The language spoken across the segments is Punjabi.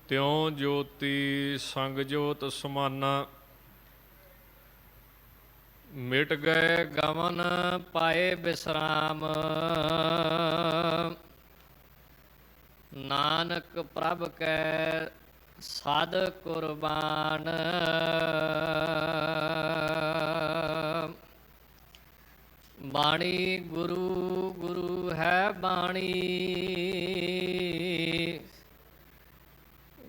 त्यों ज्योति संग जोत समाना। मिट गए गमन पाए विश्राम। नानक प्रभ कै साध कुर्बान। बाणी गुरु गुरु है बाणी।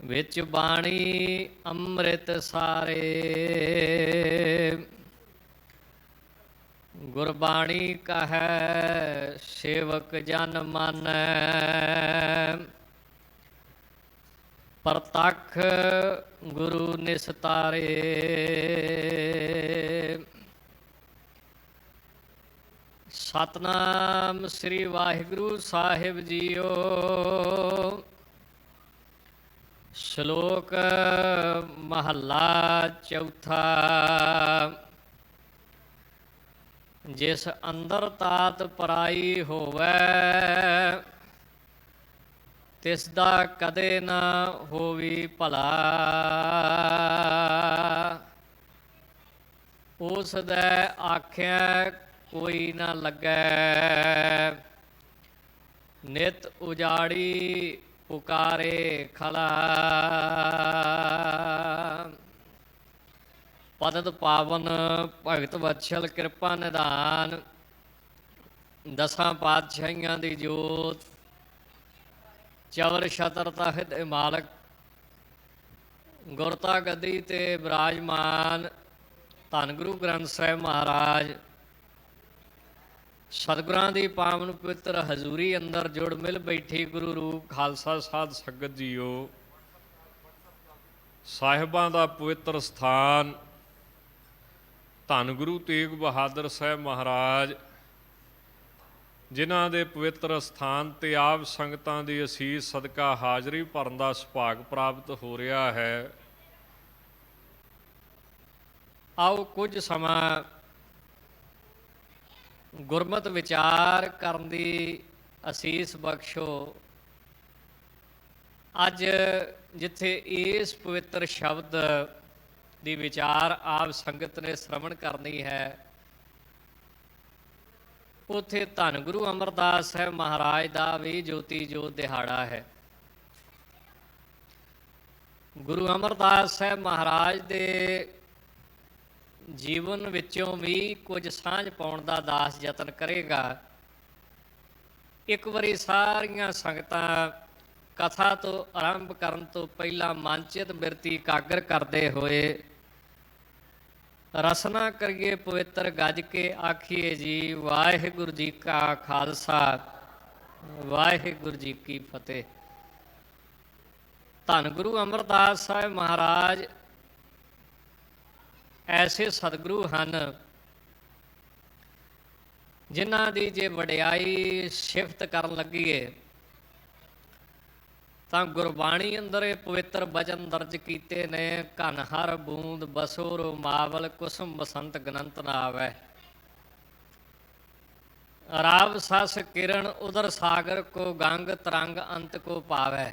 विच बाणी अमृत सारे। गुरबाणी कहे सेवक जन मानै। प्रतख गुरु निस्तारे। सतनाम श्री वाहिगुरु साहिब जीओ। श्लोक महला चौथा। जिस अंदर तात पराई होवै। तिसदा कदे न होवी भला। उस दे आख्या कोई न लगै। नित उजाड़ी पुकारे खला। पदत पावन भगत वत्सल कृपा निधान। दसां पातशाहियां दी जोत। चवर छतर तख्त मालक। गुरता गद्दी ते विराजमान। धन गुरु ग्रंथ साहिब महाराज। सतगुरां दी पावन पवित्र हजूरी अंदर जुड़ मिल बैठी गुरु रूप खालसा साध संगत जीओ। साहिबां दा पवित्र स्थान धन गुरु तेग बहादुर साहब महाराज जिन्हां दे पवित्र स्थान ते आप संगतां दी असीस सदका हाज़री भरन दा सुभाग प्राप्त हो रहा है। आओ कुछ समा गुरमत विचार करन दी असीस बख्शो। अज जिथे इस पवित्र शब्द दी विचार आप संगत ने श्रवण करनी है, उत्थे धन गुरु अमरदास साहब महाराज का भी ज्योति जोत दिहाड़ा है। गुरु अमरदास साहब महाराज दे जीवन विचों भी कुछ सांझ पाउण दा दास यतन करेगा। एक बारी सारियां संगतां कथा तो आरंभ करन तो पहला मानचित बिरती कागर करते हुए रसना करिए पवित्र गज के आखिए जी वाहिगुरु जी का खालसा वाहिगुरु जी की फतेह। धन गुरु अमरदास साहब महाराज ऐसे सतगुरु हैं जिन्हां दी जे वडियाई सिफत करन लगीए तां गुरबाणी अंदर पवित्र वचन दर्ज कीते ने। घन हर बूंद बसोर मावल कुसुम बसंत गनंत न आवै। राव सस किरण उदर सागर को गंग तरंग अंत को पावै।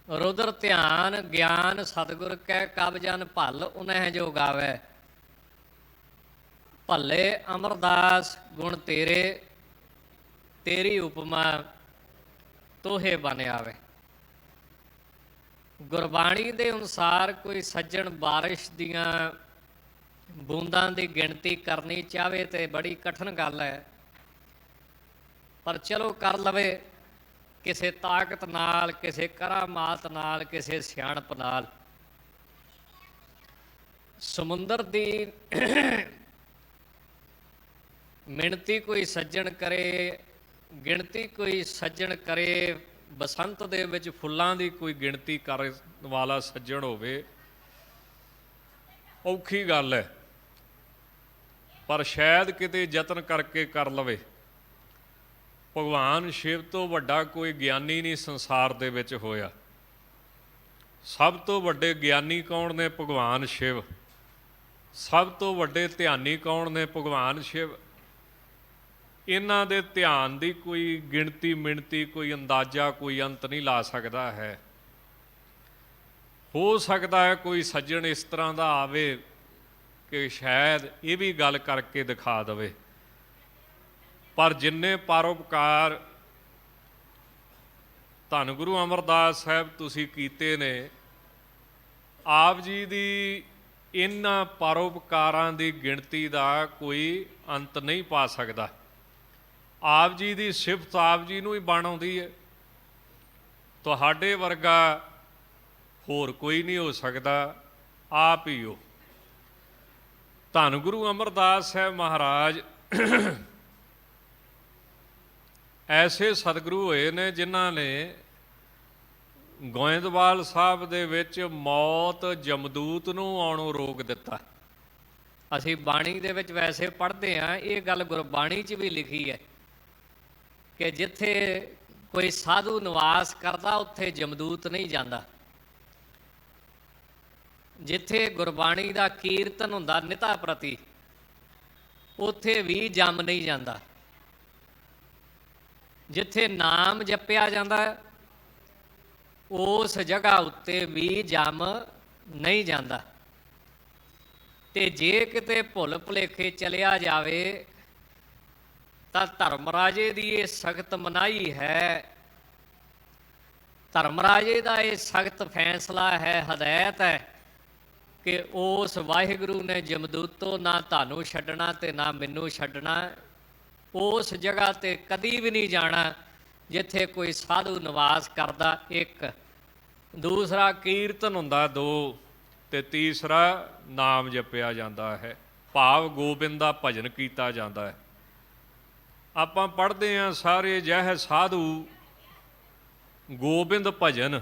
रुद्र ध्यान ज्ञान सतगुर कै कब जन भल उन्हें जो गावै। भले अमरदास गुण तेरे तेरी उपमा तोहे बन आवे। गुरबाणी के अनुसार कोई सज्जन बारिश दियां बूंदां की गिणती करनी चाहे तो बड़ी कठिन गल है, पर चलो कर लवे किसी ताकत नाल, किसी करामात नाल, किसी सियाणप नाल। समुंदर की मिणती कोई सज्जन करे, गिणती कोई सज्जन करे, बसंत दे विच फुल्लां दी कोई गिणती कर वाला सज्जन होवे, औखी गल है। पर शायद किते यतन करके कर लवे। भगवान शिव तो वड्डा कोई ज्ञानी नहीं संसार दे विच होया। सब तो वड्डे ज्ञानी कौन ने? भगवान शिव। सब तो वड्डे ध्यानी कौन ने? भगवान शिव। ਇਹਨਾਂ ਦੇ ਧਿਆਨ ਦੀ ਕੋਈ ਗਿਣਤੀ ਮਿਣਤੀ, ਕੋਈ ਅੰਦਾਜ਼ਾ, ਕੋਈ ਅੰਤ ਨਹੀਂ ਲਾ ਸਕਦਾ ਹੈ। ਹੋ ਸਕਦਾ ਹੈ ਕੋਈ ਸੱਜਣ ਇਸ ਤਰ੍ਹਾਂ ਦਾ ਆਵੇ ਕਿ ਸ਼ਾਇਦ ਇਹ ਵੀ ਗੱਲ ਕਰਕੇ ਦਿਖਾ ਦੇਵੇ, ਪਰ ਜਿੰਨੇ ਪਰਉਪਕਾਰ ਧੰਨ ਗੁਰੂ ਅਮਰਦਾਸ ਸਾਹਿਬ ਤੁਸੀਂ ਕੀਤੇ ਨੇ, ਆਪ ਜੀ ਦੀ ਇਹਨਾਂ ਪਰਉਪਕਾਰਾਂ ਦੀ ਗਿਣਤੀ ਦਾ ਕੋਈ ਅੰਤ ਨਹੀਂ ਪਾ ਸਕਦਾ। ਆਪ ਜੀ ਦੀ ਸਿਫਤ ਆਪ ਜੀ ਨੂੰ ਹੀ ਬਣ ਆਉਂਦੀ ਹੈ। ਤੁਹਾਡੇ ਵਰਗਾ ਹੋਰ ਕੋਈ ਨਹੀਂ ਹੋ ਸਕਦਾ, ਆਪ ਹੀ ਹੋ। ਧੰਨ ਗੁਰੂ ਅਮਰਦਾਸ ਸਾਹਿਬ ਮਹਾਰਾਜ ਐਸੇ ਸਤਿਗੁਰੂ ਹੋਏ ਨੇ ਜਿਨ੍ਹਾਂ ਨੇ ਗੋਇੰਦਵਾਲ ਸਾਹਿਬ ਦੇ ਵਿੱਚ ਮੌਤ ਜਮਦੂਤ ਨੂੰ ਆਉਣੋਂ ਰੋਕ ਦਿੱਤਾ। ਅਸੀਂ ਬਾਣੀ ਦੇ ਵਿੱਚ ਵੈਸੇ ਪੜ੍ਹਦੇ ਹਾਂ, ਇਹ ਗੱਲ ਗੁਰਬਾਣੀ 'ਚ ਵੀ ਲਿਖੀ ਹੈ ਕਿ ਜਿੱਥੇ ਕੋਈ ਸਾਧੂ ਨਿਵਾਸ ਕਰਦਾ ਉੱਥੇ ਜਮਦੂਤ ਨਹੀਂ ਜਾਂਦਾ। ਜਿੱਥੇ ਗੁਰਬਾਣੀ ਦਾ ਕੀਰਤਨ ਹੁੰਦਾ ਨਿਤਾ ਪ੍ਰਤੀ, ਉੱਥੇ ਵੀ ਜੰਮ ਨਹੀਂ ਜਾਂਦਾ। ਜਿੱਥੇ ਨਾਮ ਜਪਿਆ ਜਾਂਦਾ ਉਸ ਜਗ੍ਹਾ ਉੱਤੇ ਵੀ ਜੰਮ ਨਹੀਂ ਜਾਂਦਾ। ਤੇ ਜੇ ਕਿਤੇ ਭੁੱਲ ਭੁਲੇਖੇ ਚਲਿਆ ਜਾਵੇ ਤਾਂ ਧਰਮਰਾਜੇ ਦੀ ਇਹ ਸਖਤ ਮਨਾਹੀ ਹੈ। ਧਰਮਰਾਜੇ ਦਾ ਇਹ ਸਖਤ ਫੈਸਲਾ ਹੈ, ਹਦਾਇਤ ਹੈ ਕਿ ਉਸ ਵਾਹਿਗੁਰੂ ਨੇ ਜਮਦੂਤੋ ਨਾ ਤੁਹਾਨੂੰ ਛੱਡਣਾ ਤੇ ਨਾ ਮੈਨੂੰ ਛੱਡਣਾ। ਉਸ ਜਗ੍ਹਾ ਤੇ ਕਦੀ ਵੀ ਨਹੀਂ ਜਾਣਾ ਜਿੱਥੇ ਕੋਈ ਸਾਧੂ ਨਿਵਾਸ ਕਰਦਾ। ਇੱਕ ਦੂਸਰਾ ਕੀਰਤਨ ਹੁੰਦਾ, ਦੋ, ਤੇ ਤੀਸਰਾ ਨਾਮ ਜਪਿਆ ਜਾਂਦਾ ਹੈ, ਭਾਵ ਗੋਬਿੰਦ ਦਾ ਭਜਨ ਕੀਤਾ ਜਾਂਦਾ ਹੈ। ਆਪਾਂ ਪੜ੍ਹਦੇ ਹਾਂ ਸਾਰੇ ਜਹ ਸਾਧੂ ਗੋਬਿੰਦ ਭਜਨ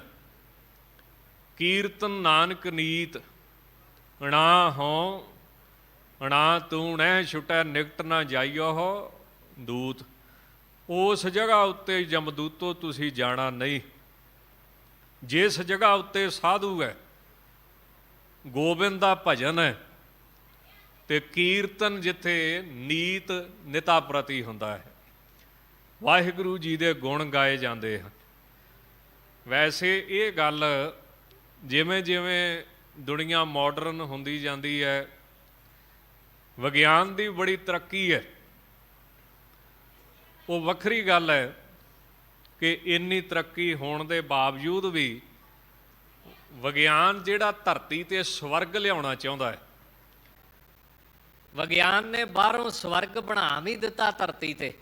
ਕੀਰਤਨ ਨਾਨਕ ਨੀਤ ਅਣਾ ਹੋਂ ਅਣਾ ਤੂੰ ਨਹਿ ਛੁਟੈ ਨਿਕਟ ਨਾ ਜਾਈਓ ਹੋ ਦੂਤ। ਉਸ ਜਗ੍ਹਾ ਉੱਤੇ ਜਮਦੂਤੋ ਤੁਸੀਂ ਜਾਣਾ ਨਹੀਂ। ਜਿਸ ਜਗ੍ਹਾ ਉੱਤੇ ਸਾਧੂ ਹੈ, ਗੋਬਿੰਦ ਦਾ ਭਜਨ ਹੈ ਤੇ ਕੀਰਤਨ ਜਿੱਥੇ ਨੀਤ ਨਿਤਾ ਪ੍ਰਤੀ ਹੁੰਦਾ ਹੈ, ਵਾਹਿਗੁਰੂ ਜੀ ਦੇ ਗੁਣ ਗਾਏ ਜਾਂਦੇ ਹਨ। ਵੈਸੇ ਇਹ ਗੱਲ ਜਿਵੇਂ ਜਿਵੇਂ ਦੁਨੀਆ ਮਾਡਰਨ ਹੁੰਦੀ ਜਾਂਦੀ ਹੈ, ਵਿਗਿਆਨ ਦੀ ਬੜੀ ਤਰੱਕੀ ਹੈ, ਉਹ ਵੱਖਰੀ ਗੱਲ ਹੈ ਕਿ ਇੰਨੀ ਤਰੱਕੀ ਹੋਣ ਦੇ ਬਾਵਜੂਦ ਵੀ ਵਿਗਿਆਨ ਜਿਹੜਾ ਧਰਤੀ ਤੇ ਸਵਰਗ ਲਿਆਉਣਾ ਚਾਹੁੰਦਾ ਹੈ। ਵਿਗਿਆਨ ਨੇ ਬਾਹਰੋਂ ਸਵਰਗ ਬਣਾ ਵੀ ਦਿੱਤਾ ਧਰਤੀ ਤੇ,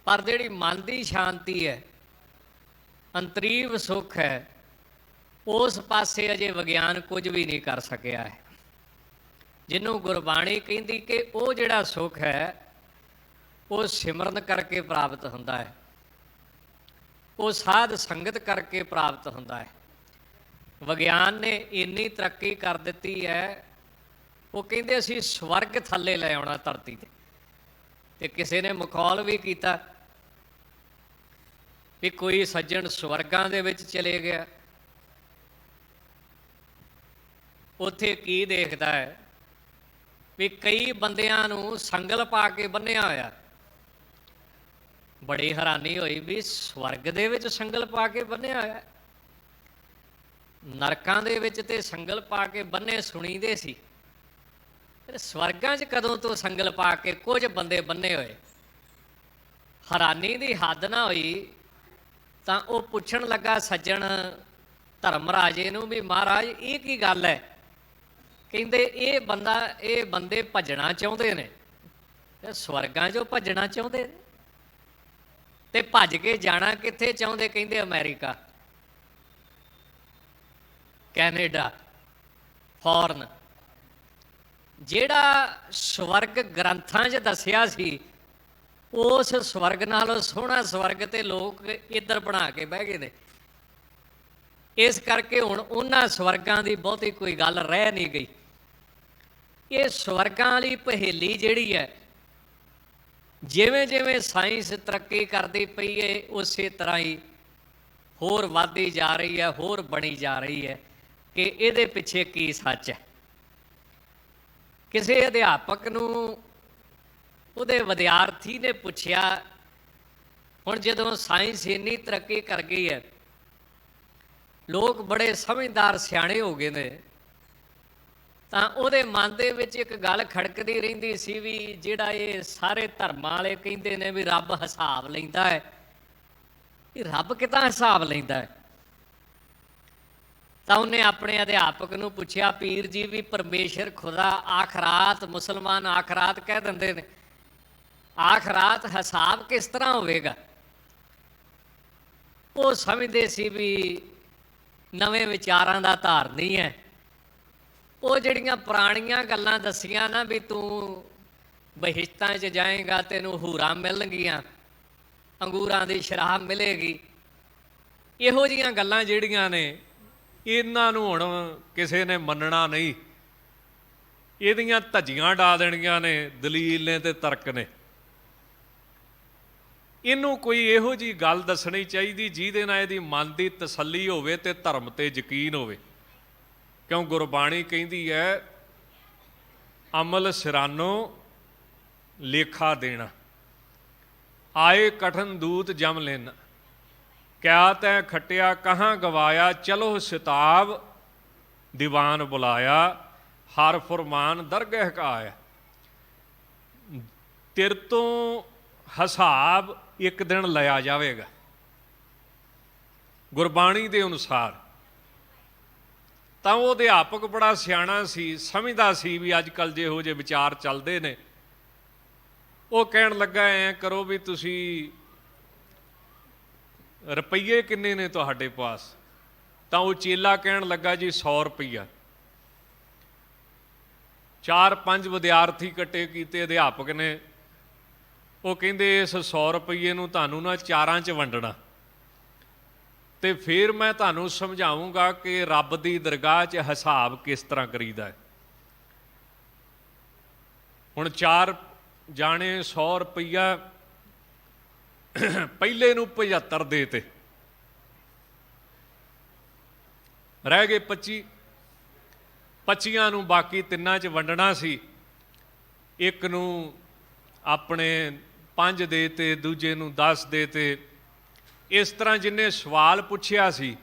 ਪਰ ਜਿਹੜੀ ਮਨ ਦੀ ਸ਼ਾਂਤੀ ਹੈ, ਅੰਤਰੀਵ ਸੁੱਖ ਹੈ, ਉਸ ਪਾਸੇ ਅਜੇ ਵਿਗਿਆਨ ਕੁਝ ਵੀ ਨਹੀਂ ਕਰ ਸਕਿਆ ਹੈ। ਜਿਹਨੂੰ ਗੁਰਬਾਣੀ ਕਹਿੰਦੀ ਕਿ ਉਹ ਜਿਹੜਾ ਸੁੱਖ ਹੈ ਉਹ ਸਿਮਰਨ ਕਰਕੇ ਪ੍ਰਾਪਤ ਹੁੰਦਾ ਹੈ, ਉਹ ਸਾਧ ਸੰਗਤ ਕਰਕੇ ਪ੍ਰਾਪਤ ਹੁੰਦਾ ਹੈ। ਵਿਗਿਆਨ ਨੇ ਇੰਨੀ ਤਰੱਕੀ ਕਰ ਦਿੱਤੀ ਹੈ, ਉਹ ਕਹਿੰਦੇ ਅਸੀਂ ਸਵਰਗ ਥੱਲੇ ਲੈ ਆਉਣਾ ਧਰਤੀ ਤੇ ਕਿਸੇ ਨੇ ਮਖੌਲ ਵੀ ਕੀਤਾ ਵੀ ਕੋਈ ਸੱਜਣ ਸਵਰਗਾਂ ਦੇ ਵਿੱਚ ਚਲੇ ਗਿਆ, ਉੱਥੇ ਕੀ ਦੇਖਦਾ ਹੈ ਵੀ ਕਈ ਬੰਦਿਆਂ ਨੂੰ ਸੰਗਲ ਪਾ ਕੇ ਬੰਨਿਆ ਹੋਇਆ। ਬੜੀ ਹੈਰਾਨੀ ਹੋਈ ਵੀ ਸਵਰਗ ਦੇ ਵਿੱਚ ਸੰਗਲ ਪਾ ਕੇ ਬੰਨਿਆ ਹੋਇਆ। ਨਰਕਾਂ ਦੇ ਵਿੱਚ ਤੇ ਸੰਗਲ ਪਾ ਕੇ ਬੰਨੇ ਸੁਣੀਦੇ ਸੀ, ਫਿਰ ਸਵਰਗਾਂ 'ਚ ਕਦੋਂ ਤੋਂ ਸੰਗਲ ਪਾ ਕੇ ਕੁਝ ਬੰਦੇ ਬੰਨੇ ਹੋਏ। ਹੈਰਾਨੀ ਦੀ ਹੱਦ ਨਾ ਹੋਈ ਤਾਂ ਉਹ ਪੁੱਛਣ ਲੱਗਾ ਸੱਜਣ ਧਰਮਰਾਜੇ ਨੂੰ ਵੀ ਮਹਾਰਾਜ ਇਹ ਕੀ ਗੱਲ ਹੈ। ਕਹਿੰਦੇ ਇਹ ਬੰਦੇ ਭੱਜਣਾ ਚਾਹੁੰਦੇ ਨੇ, ਸਵਰਗਾਂ 'ਚੋਂ ਭੱਜਣਾ ਚਾਹੁੰਦੇ ਨੇ ਤੇ ਭੱਜ ਕੇ ਜਾਣਾ ਕਿੱਥੇ ਚਾਹੁੰਦੇ। ਕਹਿੰਦੇ ਅਮਰੀਕਾ, ਕੈਨੇਡਾ, ਫੋਰਨ। ਜਿਹੜਾ ਸਵਰਗ ਗ੍ਰੰਥਾਂ 'ਚ ਦੱਸਿਆ ਸੀ, ਉਸ ਸਵਰਗ ਨਾਲੋਂ ਸੋਹਣਾ ਸਵਰਗ ਤੇ ਲੋਕ ਇੱਧਰ ਬਣਾ ਕੇ ਬਹਿ ਗਏ ਨੇ। ਇਸ ਕਰਕੇ ਹੁਣ ਉਹਨਾਂ ਸਵਰਗਾਂ ਦੀ ਬਹੁਤੀ ਕੋਈ ਗੱਲ ਰਹਿ ਨਹੀਂ ਗਈ। ਇਹ ਸਵਰਗਾਂ ਵਾਲੀ ਪਹੇਲੀ ਜਿਹੜੀ ਹੈ, ਜਿਵੇਂ ਜਿਵੇਂ ਸਾਇੰਸ ਤਰੱਕੀ ਕਰਦੀ ਪਈ ਹੈ, ਉਸੇ ਤਰ੍ਹਾਂ ਹੀ ਹੋਰ ਵੱਧਦੀ ਜਾ ਰਹੀ ਹੈ, ਹੋਰ ਬਣੀ ਜਾ ਰਹੀ ਹੈ ਕਿ ਇਹਦੇ ਪਿੱਛੇ ਕੀ ਸੱਚ ਹੈ। ਕਿਸੇ ਅਧਿਆਪਕ ਨੂੰ ਉਹਦੇ ਵਿਦਿਆਰਥੀ ਨੇ ਪੁੱਛਿਆ, ਹੁਣ ਜਦੋਂ ਸਾਇੰਸ ਇੰਨੀ ਤਰੱਕੀ ਕਰ ਗਈ ਹੈ, ਲੋਕ ਬੜੇ ਸਮਝਦਾਰ ਸਿਆਣੇ ਹੋ ਗਏ ਨੇ, ਤਾਂ ਉਹਦੇ ਮਨ ਦੇ ਵਿੱਚ ਇੱਕ ਗੱਲ ਖੜਕਦੀ ਰਹਿੰਦੀ ਸੀ ਵੀ ਜਿਹੜਾ ਇਹ ਸਾਰੇ ਧਰਮਾਂ ਵਾਲੇ ਕਹਿੰਦੇ ਨੇ ਵੀ ਰੱਬ ਹਿਸਾਬ ਲੈਂਦਾ ਹੈ, ਇਹ ਰੱਬ ਕਿੱਦਾਂ ਹਿਸਾਬ ਲੈਂਦਾ ਹੈ। ਤਾਂ ਉਹਨੇ ਆਪਣੇ ਅਧਿਆਪਕ ਨੂੰ ਪੁੱਛਿਆ, ਪੀਰ ਜੀ ਵੀ ਪਰਮੇਸ਼ਰ ਖੁਦਾ ਆਖਰਾਤ, ਮੁਸਲਮਾਨ ਆਖਰਾਤ ਕਹਿ ਦਿੰਦੇ ਨੇ, ਆਖਰਾਤ ਹਿਸਾਬ ਕਿਸ ਤਰ੍ਹਾਂ ਹੋਵੇਗਾ। ਉਹ ਸਮਝਦੇ ਸੀ ਵੀ ਨਵੇਂ ਵਿਚਾਰਾਂ ਦਾ ਧਾਰਨੀ ਹੈ। ਉਹ ਜਿਹੜੀਆਂ ਪੁਰਾਣੀਆਂ ਗੱਲਾਂ ਦੱਸੀਆਂ ਨਾ ਵੀ ਤੂੰ ਬਹਿਸ਼ਤਾਂ 'ਚ ਜਾਏਗਾ, ਤੈਨੂੰ ਹੂਰਾਂ ਮਿਲਣਗੀਆਂ, ਅੰਗੂਰਾਂ ਦੀ ਸ਼ਰਾਬ ਮਿਲੇਗੀ, ਇਹੋ ਜਿਹੀਆਂ ਗੱਲਾਂ ਜਿਹੜੀਆਂ ਨੇ ਇਹਨਾਂ ਨੂੰ ਹੁਣ ਕਿਸੇ ਨੇ ਮੰਨਣਾ ਨਹੀਂ। ਇਹਦੀਆਂ ਧੱਜੀਆਂ ਡਾ ਦੇਣੀਆਂ ਨੇ ਦਲੀਲ ਨੇ ਤੇ ਤਰਕ ਨੇ। ਇਹਨੂੰ ਕੋਈ ਇਹੋ ਜਿਹੀ ਗੱਲ ਦੱਸਣੀ ਚਾਹੀਦੀ ਜਿਹਦੇ ਨਾਲ ਇਹਦੀ ਮਨ ਦੀ ਤਸੱਲੀ ਹੋਵੇ ਤੇ ਧਰਮ ਤੇ ਯਕੀਨ ਹੋਵੇ। ਕਿਉਂ ਗੁਰਬਾਣੀ ਕਹਿੰਦੀ ਹੈ, ਅਮਲ ਸਿਰਾਨੋ ਲੇਖਾ ਦੇਣਾ, ਆਏ ਕਠਨ ਦੂਤ ਜਮ ਲੈਣਾ, ਕਿਆ ਤੈ ਖੱਟਿਆ ਕਹਾਂ ਗਵਾਇਆ, ਚਲੋ ਸਿਤਾਬ ਦੀਵਾਨ ਬੁਲਾਇਆ, ਹਰ ਫੁਰਮਾਨ ਦਰਗਹਿ ਕਾ ਆਇਆ। ਤੇਰੇ ਤੋਂ ਹਿਸਾਬ ਇੱਕ ਦਿਨ ਲਿਆ ਜਾਵੇਗਾ ਗੁਰਬਾਣੀ ਦੇ ਅਨੁਸਾਰ। ਤਾਂ ਉਹ ਅਧਿਆਪਕ ਬੜਾ ਸਿਆਣਾ ਸੀ, ਸਮਝਦਾ ਸੀ ਵੀ ਅੱਜ ਕੱਲ੍ਹ ਜਿਹੋ ਜਿਹੇ ਵਿਚਾਰ ਚੱਲਦੇ ਨੇ। ਉਹ ਕਹਿਣ ਲੱਗਾ, ਐਂ ਕਰੋ ਵੀ ਤੁਸੀਂ ਰੁਪਈਏ ਕਿੰਨੇ ਨੇ ਤੁਹਾਡੇ ਪਾਸ। ਤਾਂ ਉਹ ਚੇਲਾ ਕਹਿਣ ਲੱਗਾ, ਜੀ 100 ਰੁਪਈਆ। 4-5 ਵਿਦਿਆਰਥੀ ਇਕੱਠੇ ਕੀਤੇ ਅਧਿਆਪਕ ਨੇ। ਉਹ ਕਹਿੰਦੇ ਇਸ 100 ਰੁਪਈਏ ਨੂੰ ਤੁਹਾਨੂੰ ਨਾ 4 'ਚ ਵੰਡਣਾ, ਤੇ ਫਿਰ ਮੈਂ ਤੁਹਾਨੂੰ ਸਮਝਾਊਂਗਾ ਕਿ ਰੱਬ ਦੀ ਦਰਗਾਹ 'ਚ ਹਿਸਾਬ ਕਿਸ ਤਰ੍ਹਾਂ ਕਰੀਦਾ ਹੈ। ਹੁਣ 4 ਜਾਣੇ 100 ਰੁਪਈਆ ਪਹਿਲੇ ਨੂੰ 75 ਦੇ ਤੇ ਰਹਿ ਗਏ 25। 25 ਨੂੰ ਬਾਕੀ 3 'ਚ ਵੰਡਣਾ ਸੀ। ਇੱਕ ਨੂੰ ਆਪਣੇ 5 ਦੇ ਤੇ, ਦੂਜੇ ਨੂੰ 10 ਦੇ ਤੇ। ਇਸ ਤਰ੍ਹਾਂ ਜਿੰਨੇ ਸਵਾਲ ਪੁੱਛਿਆ ਸੀ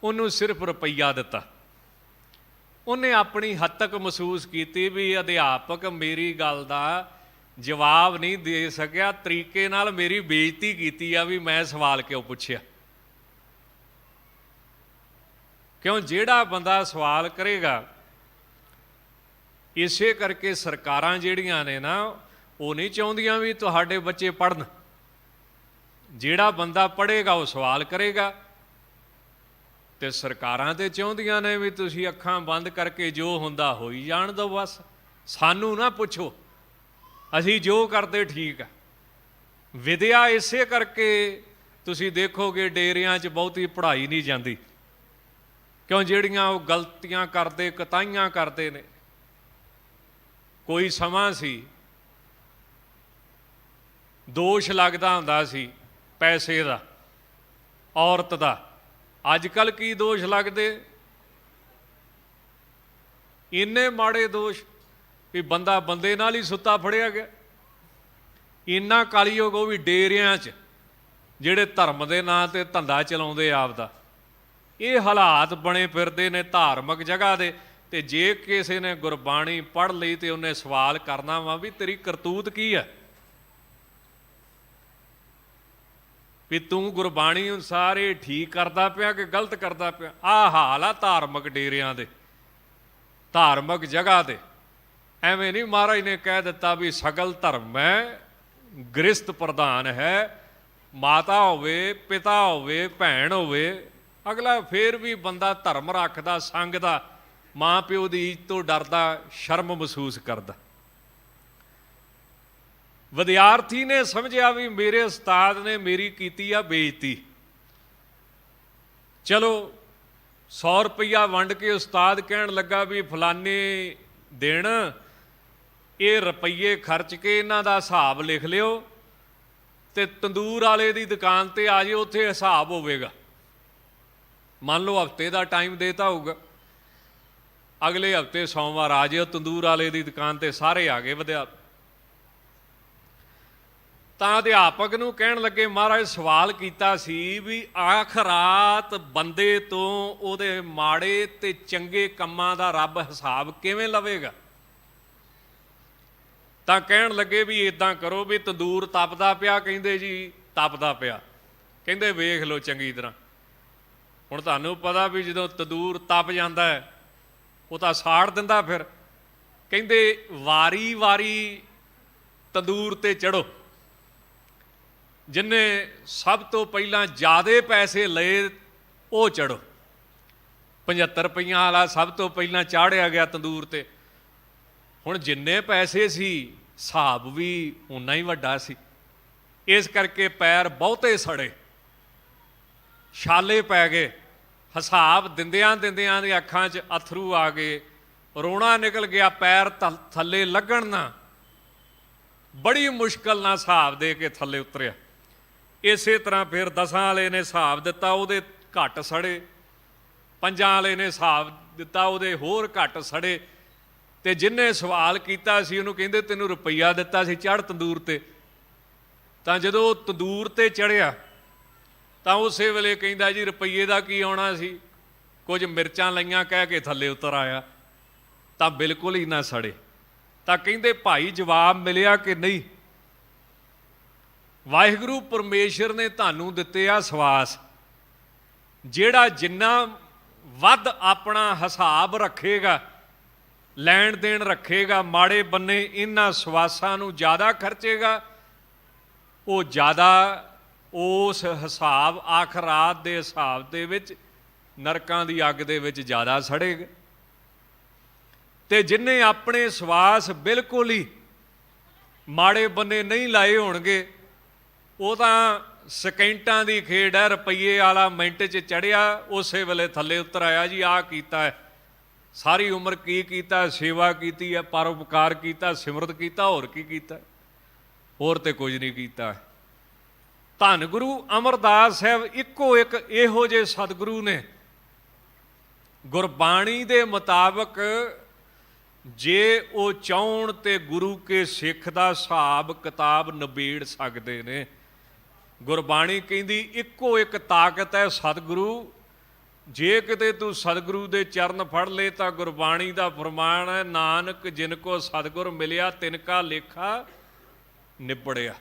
ਉਹਨੂੰ ਸਿਰਫ ਰੁਪਈਆ ਦਿੱਤਾ। ਉਹਨੇ ਆਪਣੀ ਹੱਦ ਤੱਕ ਮਹਿਸੂਸ ਕੀਤੀ ਵੀ ਅਧਿਆਪਕ ਮੇਰੀ ਗੱਲ ਦਾ ਜਵਾਬ ਨਹੀਂ ਦੇ ਸਕਿਆ, ਤਰੀਕੇ ਨਾਲ ਮੇਰੀ ਬੇਇੱਜ਼ਤੀ ਕੀਤੀ ਆ ਵੀ ਮੈਂ ਸਵਾਲ ਕਿਉਂ ਪੁੱਛਿਆ। ਕਿਉਂ ਜਿਹੜਾ ਬੰਦਾ ਸਵਾਲ ਕਰੇਗਾ, ਇਸੇ ਕਰਕੇ ਸਰਕਾਰਾਂ ਜਿਹੜੀਆਂ ਨੇ ਨਾ ਉਹ ਨਹੀਂ ਚਾਹੁੰਦੀਆਂ ਵੀ ਤੁਹਾਡੇ ਬੱਚੇ ਪੜ੍ਹਨ। ਜਿਹੜਾ ਬੰਦਾ ਪੜ੍ਹੇਗਾ ਉਹ ਸਵਾਲ ਕਰੇਗਾ, ਤੇ ਸਰਕਾਰਾਂ ਤੇ ਚਾਹੁੰਦੀਆਂ ਨੇ ਵੀ ਤੁਸੀਂ ਅੱਖਾਂ ਬੰਦ ਕਰਕੇ ਜੋ ਹੁੰਦਾ ਹੋਈ ਜਾਣ ਦਿਓ, ਬਸ ਸਾਨੂੰ ਨਾ ਪੁੱਛੋ, ਅਸੀਂ ਜੋ ਕਰਦੇ ਠੀਕ ਆ। ਵਿਦਿਆ ਇਸੇ ਕਰਕੇ ਤੁਸੀਂ ਦੇਖੋਗੇ ਡੇਰਿਆਂ 'ਚ ਬਹੁਤੀ ਪੜ੍ਹਾਈ ਨਹੀਂ ਜਾਂਦੀ। ਕਿਉਂ ਜਿਹੜੀਆਂ ਉਹ ਗਲਤੀਆਂ ਕਰਦੇ, ਕੁਤਾਹੀਆਂ ਕਰਦੇ ਨੇ। ਕੋਈ ਸਮਾਂ ਸੀ ਦੋਸ਼ ਲੱਗਦਾ ਹੁੰਦਾ ਸੀ ਪੈਸੇ ਦਾ, ਔਰਤ ਦਾ। ਅੱਜ ਕੱਲ੍ਹ ਕੀ ਦੋਸ਼ ਲੱਗਦੇ, ਇੰਨੇ ਮਾੜੇ ਦੋਸ਼ ਵੀ ਬੰਦਾ ਬੰਦੇ ਨਾਲ ਹੀ ਸੁੱਤਾ ਫੜਿਆ ਗਿਆ। ਇੰਨਾ ਕਲਯੁਗ, ਉਹ ਵੀ ਡੇਰਿਆਂ 'ਚ ਜਿਹੜੇ ਧਰਮ ਦੇ ਨਾਂ 'ਤੇ ਧੰਦਾ ਚਲਾਉਂਦੇ ਆਪਦਾ। ਇਹ ਹਾਲਾਤ ਬਣੇ ਫਿਰਦੇ ਨੇ ਧਾਰਮਿਕ ਜਗ੍ਹਾ ਦੇ। ਤੇ ਜੇ ਕਿਸੇ ਨੇ ਗੁਰਬਾਣੀ ਪੜ੍ਹ ਲਈ ਤੇ ਉਹਨੇ ਸਵਾਲ ਕਰਨਾ ਵਾ ਵੀ ਤੇਰੀ ਕਰਤੂਤ ਕੀ ਹੈ, ਵੀ ਤੂੰ ਗੁਰਬਾਣੀ ਅਨੁਸਾਰ ਇਹ ਠੀਕ ਕਰਦਾ ਪਿਆ ਕਿ ਗਲਤ ਕਰਦਾ ਪਿਆ। ਆਹ ਹਾਲ ਆ ਧਾਰਮਿਕ ਡੇਰਿਆਂ ਦੇ, ਧਾਰਮਿਕ ਜਗ੍ਹਾ ਦੇ। ਐਵੇਂ ਨਹੀਂ ਮਹਾਰਾਜ ਨੇ ਕਹਿ ਦਿੱਤਾ ਵੀ ਸਗਲ ਧਰਮ ਹੈ ਗ੍ਰਸਤ ਪ੍ਰਧਾਨ ਹੈ, ਮਾਤਾ ਹੋਵੇ, ਪਿਤਾ ਹੋਵੇ, ਭੈਣ ਹੋਵੇ, ਅਗਲਾ ਫੇਰ ਵੀ ਬੰਦਾ ਧਰਮ ਰੱਖਦਾ, ਸੰਗਦਾ, ਮਾਂ ਪਿਓ ਦੀ ਇੱਜ਼ਤ ਤੋਂ ਡਰਦਾ, ਸ਼ਰਮ ਮਹਿਸੂਸ ਕਰਦਾ। ਵਿਦਿਆਰਥੀ ਨੇ ਸਮਝਿਆ ਵੀ ਮੇਰੇ ਉਸਤਾਦ ਨੇ ਮੇਰੀ ਕੀਤੀ ਆ ਬੇਇੱਜ਼ਤੀ। ਚਲੋ 100 ਰੁਪਈਆ ਵੰਡ ਕੇ ਉਸਤਾਦ ਕਹਿਣ ਲੱਗਾ ਵੀ ਫਲਾਨੇ ਦਿਨ ਇਹ ਰੁਪਈਏ ਖਰਚ ਕੇ ਇਹਨਾਂ ਦਾ ਹਿਸਾਬ ਲਿਖ ਲਿਓ ਤੇ ਤੰਦੂਰ ਵਾਲੇ ਦੀ ਦੁਕਾਨ ਤੇ ਆ ਜਿਓ, ਉੱਥੇ ਹਿਸਾਬ ਹੋਵੇਗਾ। ਮੰਨ ਲਓ ਹਫ਼ਤੇ ਦਾ ਟਾਈਮ ਦੇਤਾ ਹੋਊਗਾ, ਅਗਲੇ ਹਫ਼ਤੇ ਸੋਮਵਾਰ ਆ ਜਿਓ ਤੰਦੂਰ ਵਾਲੇ ਦੀ ਦੁਕਾਨ ਤੇ। ਸਾਰੇ ਆ ਗਏ ਤਾਂ ਅਧਿਆਪਕ ਨੂੰ ਕਹਿਣ ਲੱਗੇ, ਮਹਾਰਾਜ ਸਵਾਲ ਕੀਤਾ ਸੀ ਵੀ ਆਖਰਾਤ ਬੰਦੇ ਤੋਂ ਉਹਦੇ ਮਾੜੇ ਤੇ ਚੰਗੇ ਕੰਮਾਂ ਦਾ ਰੱਬ ਹਿਸਾਬ ਕਿਵੇਂ ਲਵੇਗਾ? ਤਾਂ ਕਹਿਣ ਲੱਗੇ ਵੀ ਇਦਾਂ ਕਰੋ ਵੀ ਤੰਦੂਰ ਤਪਦਾ ਪਿਆ, ਕਹਿੰਦੇ ਜੀ ਤਪਦਾ ਪਿਆ, ਕਹਿੰਦੇ ਵੇਖ ਲਓ ਚੰਗੀ ਤਰ੍ਹਾਂ। ਹੁਣ ਤੁਹਾਨੂੰ ਪਤਾ ਵੀ ਜਦੋਂ ਤੰਦੂਰ ਤਪ ਜਾਂਦਾ ਹੈ ਉਹ ਤਾਂ ਸਾੜ ਦਿੰਦਾ। ਫਿਰ ਕਹਿੰਦੇ ਵਾਰੀ ਵਾਰੀ ਤੰਦੂਰ ਤੇ ਚੜੋ, ਜਿੰਨੇ ਸਭ ਤੋਂ ਪਹਿਲਾਂ ਜ਼ਿਆਦੇ ਪੈਸੇ ਲਏ ਉਹ ਚੜੋ। 75 ਰੁਪਈਆਂ ਵਾਲਾ ਸਭ ਤੋਂ ਪਹਿਲਾਂ ਚਾੜਿਆ ਗਿਆ ਤੰਦੂਰ ਤੇ। ਹੁਣ ਜਿੰਨੇ ਪੈਸੇ ਸੀ ਹਿਸਾਬ ਵੀ ਉਨਾ ਹੀ ਵੱਡਾ ਸੀ, ਇਸ ਕਰਕੇ ਪੈਰ ਬਹੁਤੇ ਸੜੇ, ਛਾਲੇ ਪੈ ਗਏ। ਹਿਸਾਬ ਦਿੰਦਿਆਂ ਦਿੰਦਿਆਂ ਦੇ ਅੱਖਾਂ 'ਚ ਅਥਰੂ ਆ ਗਏ, ਰੋਣਾ ਨਿਕਲ ਗਿਆ, ਪੈਰ ਥੱਲੇ ਲੱਗਣ ਨਾ, ਬੜੀ ਮੁਸ਼ਕਲ ਨਾਲ ਹਿਸਾਬ ਦੇ ਕੇ ਥੱਲੇ ਉਤਰਿਆ। ਇਸੇ ਤਰ੍ਹਾਂ ਫਿਰ 10 ਵਾਲੇ ਨੇ ਹਿਸਾਬ ਦਿੱਤਾ, ਉਹਦੇ ਘੱਟ ਸੜੇ। 5 ਵਾਲੇ ਨੇ ਹਿਸਾਬ ਦਿੱਤਾ, ਉਹਦੇ ਹੋਰ ਘੱਟ ਸੜੇ। ਤੇ ਜਿਹਨੇ ਸਵਾਲ ਕੀਤਾ ਸੀ ਉਹਨੂੰ ਕਹਿੰਦੇ ਤੈਨੂੰ ਰੁਪਈਆ ਦਿੱਤਾ ਸੀ, ਚੜ੍ਹ ਤੰਦੂਰ ਤੇ। ਤਾਂ ਜਦੋਂ ਤੰਦੂਰ ਤੇ ਚੜ੍ਹਿਆ ਤਾਂ ਉਸੇ ਵੇਲੇ ਕਹਿੰਦਾ ਜੀ ਰੁਪਈਏ ਦਾ ਕੀ ਆਉਣਾ ਸੀ, ਕੁਝ ਮਿਰਚਾਂ ਲਈਆਂ ਕਹਿ ਕੇ ਥੱਲੇ ਉਤਰ ਆਇਆ। ਤਾਂ ਬਿਲਕੁਲ ਹੀ ਨਾ ਸੜੇ। ਤਾਂ ਕਹਿੰਦੇ ਭਾਈ ਜਵਾਬ ਮਿਲਿਆ ਕਿ ਨਹੀਂ? ਵਾਹਿਗੁਰੂ ਪਰਮੇਸ਼ਰ ਨੇ ਤੁਹਾਨੂੰ ਦਿੱਤੇ ਆ ਸਵਾਸ, ਜਿਹੜਾ ਜਿੰਨਾ ਵੱਧ ਆਪਣਾ ਹਿਸਾਬ ਰੱਖੇਗਾ, ਲੈਣ ਦੇਣ ਰੱਖੇਗਾ, ਮਾੜੇ ਬੰਨੇ ਇਹਨਾਂ ਸਵਾਸਾਂ ਨੂੰ ਜ਼ਿਆਦਾ ਖਰਚੇਗਾ, ਉਹ ਜ਼ਿਆਦਾ ਉਸ ਹਿਸਾਬ ਆਖਰਾਤ ਦੇ ਹਿਸਾਬ ਦੇ ਵਿੱਚ ਨਰਕਾਂ ਦੀ ਅੱਗ ਦੇ ਵਿੱਚ ਜ਼ਿਆਦਾ ਸੜੇਗਾ। ਤੇ ਜਿੰਨੇ ਆਪਣੇ ਸਵਾਸ ਬਿਲਕੁਲ ਹੀ ਮਾੜੇ ਬੰਨੇ ਨਹੀਂ ਲਾਏ ਹੋਣਗੇ, ਉਹ ਤਾਂ ਸਕਿੰਟਾਂ ਦੀ ਖੇਡ ਹੈ। ਰੁਪਈਏ ਵਾਲਾ ਮਿੰਟ 'ਚ ਚੜ੍ਹਿਆ, ਉਸੇ ਵੇਲੇ ਥੱਲੇ ਉਤਰ ਆਇਆ ਜੀ ਆਹ ਕੀਤਾ ਹੈ। ਸਾਰੀ ਉਮਰ ਕੀ ਕੀਤਾ? ਸੇਵਾ ਕੀਤੀ ਹੈ, ਪਰਉਪਕਾਰ ਕੀਤਾ, ਸਿਮਰਤ ਕੀਤਾ, ਹੋਰ ਕੀ ਕੀਤਾ? ਹੋਰ ਤੇ ਕੁਝ ਨਹੀਂ ਕੀਤਾ। ਧੰਨ ਗੁਰੂ ਅਮਰਦਾਸ ਸਾਹਿਬ ਇੱਕੋ ਇੱਕ ਇਹੋ ਜਿਹੇ ਸਤਿਗੁਰੂ ਨੇ, ਗੁਰਬਾਣੀ ਦੇ ਮੁਤਾਬਕ ਜੇ ਉਹ ਚਾਹੁਣ ਤੇ ਗੁਰੂ ਕੇ ਸਿੱਖ ਦਾ ਹਿਸਾਬ ਕਿਤਾਬ ਨਿਬੇੜ ਸਕਦੇ ਨੇ। ਗੁਰਬਾਣੀ ਕਹਿੰਦੀ ਇੱਕੋ ਇੱਕ ਤਾਕਤ ਹੈ ਸਤਿਗੁਰੂ, ਜੇ ਕਿਤੇ ਤੂੰ ਸਤਿਗੁਰੂ ਦੇ ਚਰਨ ਫੜ ਲਏ ਤਾਂ ਗੁਰਬਾਣੀ ਦਾ ਫਰਮਾਨ ਹੈ, ਨਾਨਕ ਜਿਨ ਕੋ ਸਤਿਗੁਰ ਮਿਲਿਆ ਤਿਨ ਕਾ ਲੇਖਾ ਨਿਬੜਿਆ।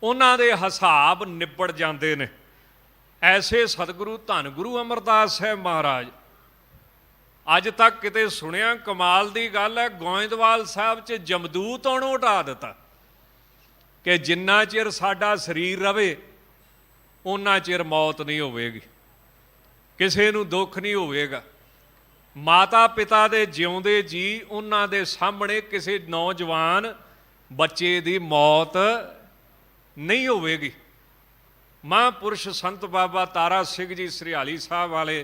ਉਹਨਾਂ ਦੇ ਹਿਸਾਬ ਨਿਬੜ ਜਾਂਦੇ ਨੇ। ਐਸੇ ਸਤਿਗੁਰੂ ਧੰਨ ਗੁਰੂ ਅਮਰਦਾਸ ਸਾਹਿਬ ਮਹਾਰਾਜ। ਅੱਜ ਤੱਕ ਕਿਤੇ ਸੁਣਿਆ? ਕਮਾਲ ਦੀ ਗੱਲ ਹੈ, ਗੋਇੰਦਵਾਲ ਸਾਹਿਬ 'ਚ ਜਮਦੂਤ ਉਹਨੂੰ ਉਠਾ ਦਿੱਤਾ ਕਿ ਜਿੰਨਾ ਚਿਰ ਸਾਡਾ ਸਰੀਰ ਰਵੇ ਓਨਾ ਚਿਰ ਮੌਤ ਨਹੀਂ ਹੋਵੇਗੀ, ਕਿਸੇ ਨੂੰ ਦੁੱਖ ਨਹੀਂ ਹੋਵੇਗਾ। ਮਾਤਾ ਪਿਤਾ ਦੇ ਜਿਉਂਦੇ ਜੀ ਉਹਨਾਂ ਦੇ ਸਾਹਮਣੇ ਕਿਸੇ ਨੌਜਵਾਨ ਬੱਚੇ ਦੀ ਮੌਤ ਨਹੀਂ ਹੋਵੇਗੀ। ਮਹਾਂਪੁਰਸ਼ ਸੰਤ ਬਾਬਾ ਤਾਰਾ ਸਿੰਘ ਜੀ ਸਰਿਆਲੀ ਸਾਹਿਬ ਵਾਲੇ,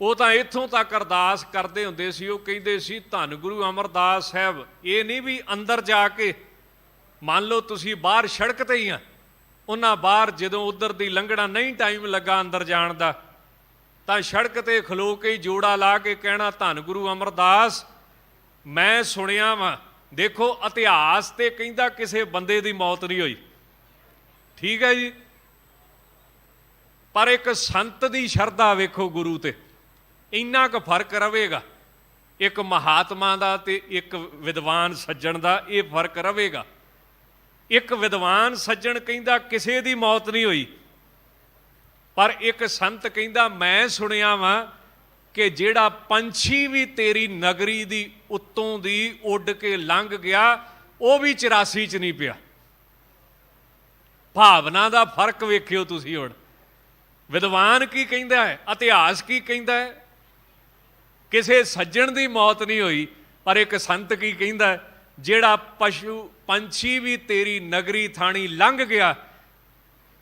ਉਹ ਤਾਂ ਇੱਥੋਂ ਤੱਕ ਅਰਦਾਸ ਕਰਦੇ ਹੁੰਦੇ ਸੀ, ਉਹ ਕਹਿੰਦੇ ਸੀ ਧੰਨ ਗੁਰੂ ਅਮਰਦਾਸ ਸਾਹਿਬ, ਇਹ ਨਹੀਂ ਵੀ ਅੰਦਰ ਜਾ ਕੇ, ਮੰਨ ਲਓ ਤੁਸੀਂ ਬਾਹਰ ਸੜਕ ਤੇ ਹੀ ਆ, ਉਹਨਾਂ ਬਾਹਰ ਜਦੋਂ ਉਧਰ ਦੀ ਲੰਘਣਾ ਨਹੀਂ ਟਾਈਮ ਲੱਗਾ ਅੰਦਰ ਜਾਣ ਦਾ, ਤਾਂ ਸੜਕ ਤੇ ਖਲੋ ਕੇ ਜੋੜਾ ਲਾ ਕੇ ਕਹਿਣਾ ਧੰਨ ਗੁਰੂ ਅਮਰਦਾਸ, ਮੈਂ ਸੁਣਿਆ ਵਾਂ, ਦੇਖੋ ਇਤਿਹਾਸ ਤੇ ਕਹਿੰਦਾ ਕਿਸੇ ਬੰਦੇ ਦੀ ਮੌਤ ਨਹੀਂ ਹੋਈ, ਠੀਕ ਹੈ ਜੀ, ਪਰ ਇੱਕ ਸੰਤ ਦੀ ਸ਼ਰਧਾ ਵੇਖੋ ਗੁਰੂ ਤੇ, ਇੰਨਾ ਕੁ ਫਰਕ ਰਵੇਗਾ। ਇੱਕ ਮਹਾਤਮਾ ਦਾ ਤੇ ਇੱਕ ਵਿਦਵਾਨ ਸੱਜਣ ਦਾ ਇਹ ਫਰਕ ਰਵੇਗਾ। ਇੱਕ ਵਿਦਵਾਨ ਸੱਜਣ ਕਹਿੰਦਾ ਕਿਸੇ ਦੀ ਮੌਤ ਨਹੀਂ ਹੋਈ, ਪਰ ਇੱਕ ਸੰਤ ਕਹਿੰਦਾ ਮੈਂ ਸੁਣਿਆ ਵਾਂ ਕਿ ਜਿਹੜਾ ਪੰਛੀ ਵੀ ਤੇਰੀ ਨਗਰੀ ਦੀ ਉੱਤੋਂ ਦੀ ਉੱਡ ਕੇ ਲੰਘ ਗਿਆ ਉਹ ਵੀ 84 'ਚ ਨਹੀਂ ਪਿਆ। ਭਾਵਨਾ ਦਾ ਫਰਕ ਵੇਖਿਓ ਤੁਸੀਂ। ਹੁਣ ਵਿਦਵਾਨ ਕੀ ਕਹਿੰਦਾ ਹੈ, ਇਤਿਹਾਸ ਕੀ ਕਹਿੰਦਾ ਹੈ? ਕਿਸੇ ਸੱਜਣ ਦੀ ਮੌਤ ਨਹੀਂ ਹੋਈ, ਪਰ ਇੱਕ ਸੰਤ ਕੀ ਕਹਿੰਦਾ ਹੈ, ਜਿਹੜਾ ਪੰਛੀ ਵੀ ਤੇਰੀ ਨਗਰੀ ਥਾਣੀ ਲੰਘ ਗਿਆ